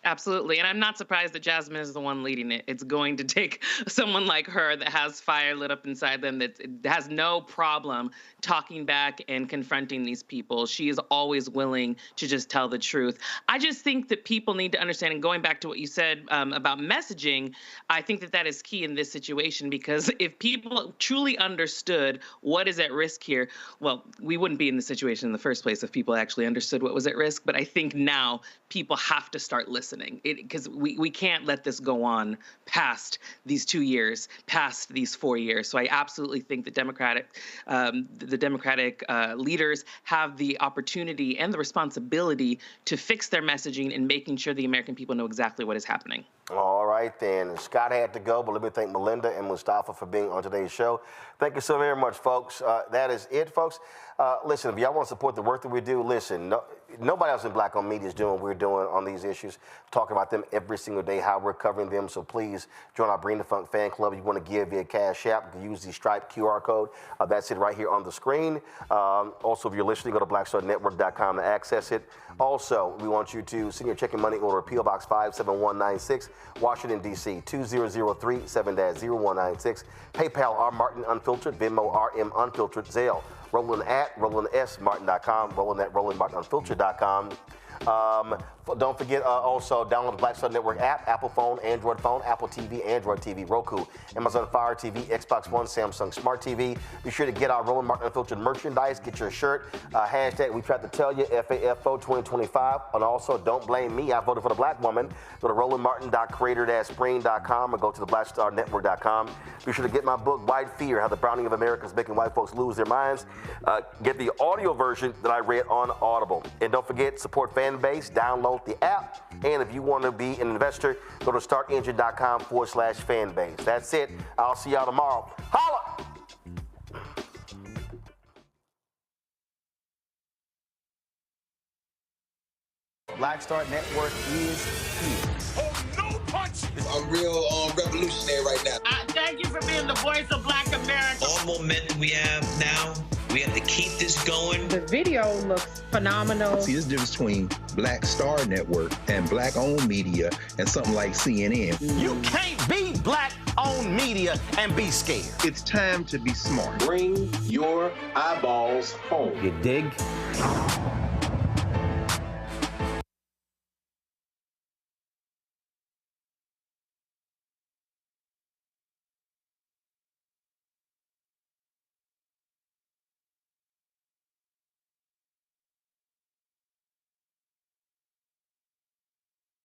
Absolutely. And I'm not surprised that Jasmine is the one leading it. It's going to take someone like her that has fire lit up inside them, that has no problem talking back and confronting these people. She is always willing to just tell the truth. I just think that people need to understand, and going back to what you said about messaging, I think that that is key in this situation, because if people truly understood what is at risk here, well, we wouldn't be in this situation in the first place if people actually understood what was at risk. But I think now people have to start listening, because we can't let this go on past these 2 years, past these 4 years. So I absolutely think the Democratic leaders have the opportunity and the responsibility to fix their messaging and making sure the American people know exactly what is happening. All right, then. Scott had to go, but let me thank Melinda and Mustafa for being on today's show. Thank you so very much, folks. That is it, folks. Listen, if y'all want to support the work that we do, listen, nobody else in Black-owned media is doing what we're doing on these issues, talking about them every single day, how we're covering them. So please join our Bring the Funk fan club. If you want to give via Cash App, you can use the Stripe QR code. That's it right here on the screen. Also, if you're listening, go to blackstarnetwork.com to access it. Also, we want you to send your check and money order, P.O. Box 57196, Washington, D.C., 2003 7-0196. PayPal, R. Martin Unfiltered, Venmo, RM Unfiltered, Zelle, Roland at RolandSMartin.com, Roland at RolandMartinUnfiltered.com. Don't forget also download the Black Star Network app, Apple phone, Android phone, Apple TV, Android TV, Roku, Amazon Fire TV, Xbox One, Samsung Smart TV. Be sure to get our Roland Martin Unfiltered merchandise. Get your shirt. Hashtag we tried to tell you, FAFO 2025. And also, don't blame me. I voted for the black woman. Go to rolandmartin.creator-spring.com or go to the blackstarnetwork.com. Be sure to get my book, White Fear, How the Browning of America is Making White Folks Lose Their Minds. Get the audio version that I read on Audible. And don't forget, support Fanbase. Download the app. And if you want to be an investor, go to startengine.com/fanbase. That's it. I'll see y'all tomorrow. Holla! Black Star Network is here. Oh, no punch! I'm real revolutionary right now. Thank you for being the voice of Black America. All momentum we have now, we have to keep this going. The video looks phenomenal. See, there's a difference between Black Star Network and black-owned media and something like CNN. You can't be black-owned media and be scared. It's time to be smart. Bring your eyeballs home. You dig?